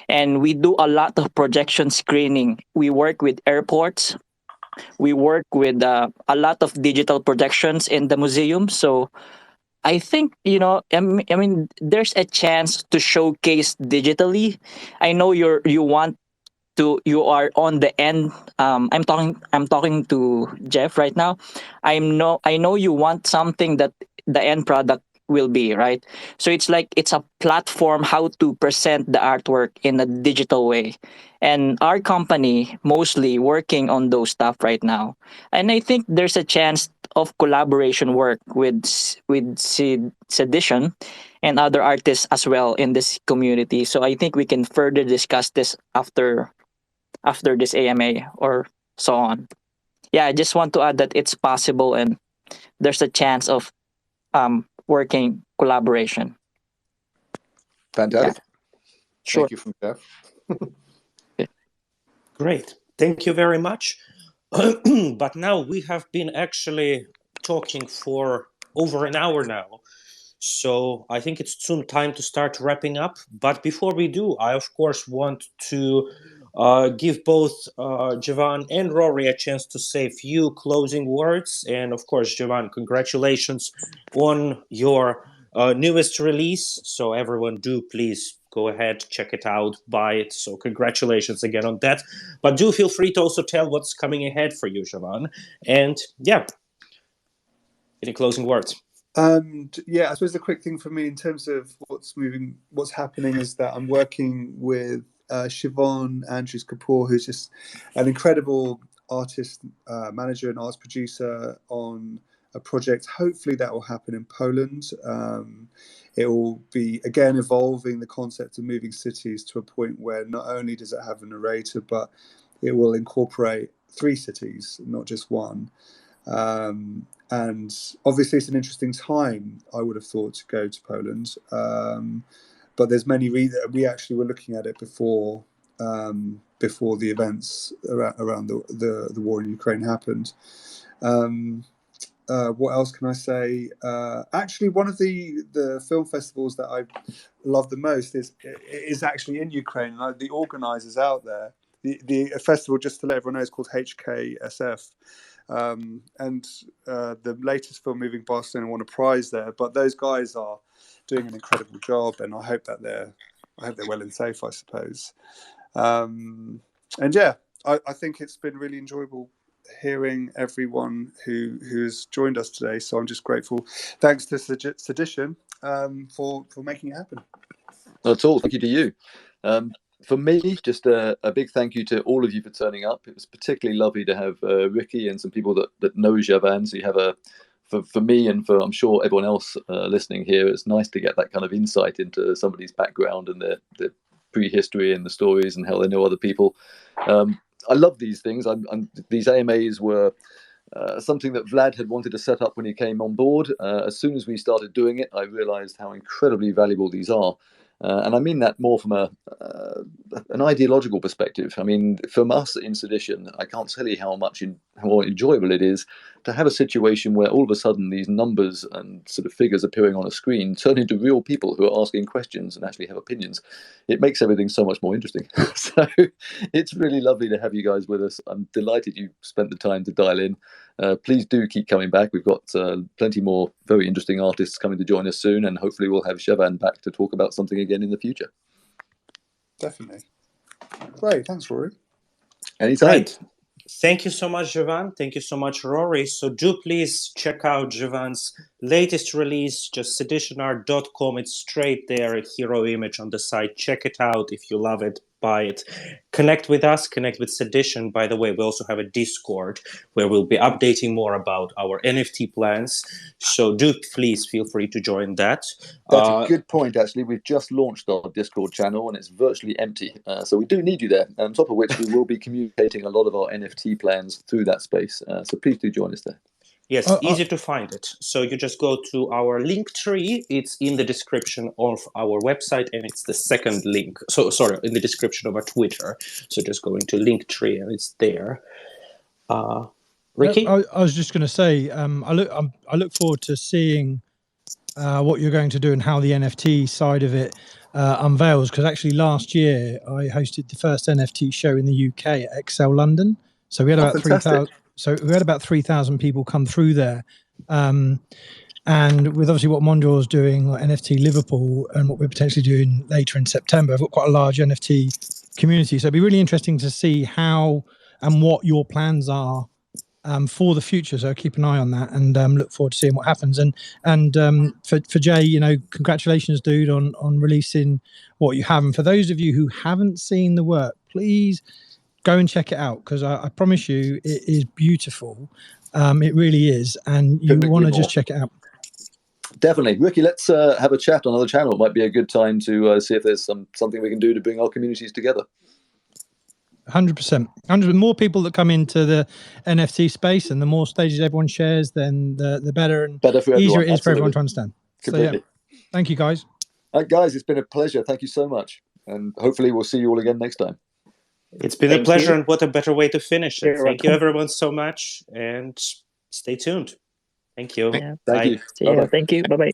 and we do a lot of projection screening. We work with airports. We work with a lot of digital projections in the museum. So I think, I mean, there's a chance to showcase digitally. I know you want you are on the end. I'm talking to Jeff right now. I know you want something that the end product will be, right? So it's like it's a platform how to present the artwork in a digital way. And our company mostly working on those stuff right now. And I think there's a chance of collaboration work with Sedition and other artists as well in this community. So I think we can further discuss this after this AMA or so on. Yeah, I just want to add that it's possible and there's a chance of working collaboration. Fantastic. Yeah. Sure. Thank you from Jeff. Great. Thank you very much. But now we have been actually talking for over an hour now. So I think it's soon time to start wrapping up. But before we do, I, of course, want to give both Jevan and Rory a chance to say a few closing words. And, of course, Jevan, congratulations on your newest release. So everyone do please go ahead, check it out, buy it. So congratulations again on that. But do feel free to also tell what's coming ahead for you, Jevan. And, yeah, any closing words? Yeah, I suppose the quick thing for me in terms of what's happening is that I'm working with Siobhan Andrews Kapoor, who's just an incredible artist, manager and arts producer on a project. Hopefully that will happen in Poland. It will be, again, evolving the concept of moving cities to a point where not only does it have a narrator, but it will incorporate 3 cities, not just one. And obviously it's an interesting time, I would have thought, to go to Poland. But there's many reasons. We actually were looking at it before the events around the war in Ukraine happened. What else can I say? Actually, one of the film festivals that I love the most is actually in Ukraine. And the organisers out there, the festival, just to let everyone know, is called HKSF. And the latest film, Moving Barcelona, won a prize there. But those guys are doing an incredible job, and I hope they're well and safe, I suppose. And yeah, I think it's been really enjoyable hearing everyone who's joined us today. So I'm just grateful. Thanks to Sedition for making it happen. Not at all. Thank you to you. For me, just a big thank you to all of you for turning up. It was particularly lovely to have Ricky and some people that know Jevan. So you have for me and for, I'm sure, everyone else listening here, it's nice to get that kind of insight into somebody's background and their prehistory and the stories and how they know other people. I love these things. These AMAs were something that Vlad had wanted to set up when he came on board. As soon as we started doing it, I realized how incredibly valuable these are. And I mean that more from an ideological perspective. I mean, from us in Sedition, I can't tell you how enjoyable it is to have a situation where all of a sudden these numbers and sort of figures appearing on a screen turn into real people who are asking questions and actually have opinions. It makes everything so much more interesting. So it's really lovely to have you guys with us. I'm delighted you spent the time to dial in. Please do keep coming back. We've got plenty more very interesting artists coming to join us soon, and hopefully we'll have Jevan back to talk about something again in the future. Definitely. Great. Thanks, Rory. Anytime. Right. Thank you so much, Jevan. Thank you so much, Rory. So do please check out Jevan's latest release, just seditionart.com. It's straight there, a hero image on the site. Check it out. If you love it, buy it. Connect with us, connect with Sedition. By the way, we also have a Discord where we'll be updating more about our NFT plans. So do please feel free to join that. That's a good point, actually. We've just launched our Discord channel and it's virtually empty. So we do need you there. On top of which, we will be communicating a lot of our NFT plans through that space. So please do join us there. Yes, easy to find it. So you just go to our link tree. It's in the description of our website, and it's the second link. So sorry, in the description of our Twitter. So just go into link tree, and it's there. Ricky, I was just going to say, I look forward to seeing what you're going to do and how the NFT side of it unveils. Because actually, last year I hosted the first NFT show in the UK at Excel London. So we had about 3,000. So we had about 3,000 people come through there, and And with obviously what Mondra's doing, like NFT Liverpool, and what we're potentially doing later in September, I've got quite a large NFT community. So it'd be really interesting to see how and what your plans are for the future. So keep an eye on that, and look forward to seeing what happens. And for Jay, you know, congratulations, dude, on releasing what you have. And for those of you who haven't seen the work, please go and check it out, because I promise you it is beautiful. It really is, and you want to just check it out. Definitely. Ricky, let's have a chat on another channel. It might be a good time to see if there's something we can do to bring our communities together. 100%. 100%. More people that come into the NFT space, and the more stages everyone shares, then the better, and better for easier everyone. it is for everyone to understand. Completely. So, yeah. Thank you, guys. All right, guys, it's been a pleasure. Thank you so much. And hopefully we'll see you all again next time. It's been a pleasure, and what a better way to finish it. Thank you, everyone, so much, and stay tuned. Thank you. Yeah. Thank you. Yeah, thank you. Bye-bye.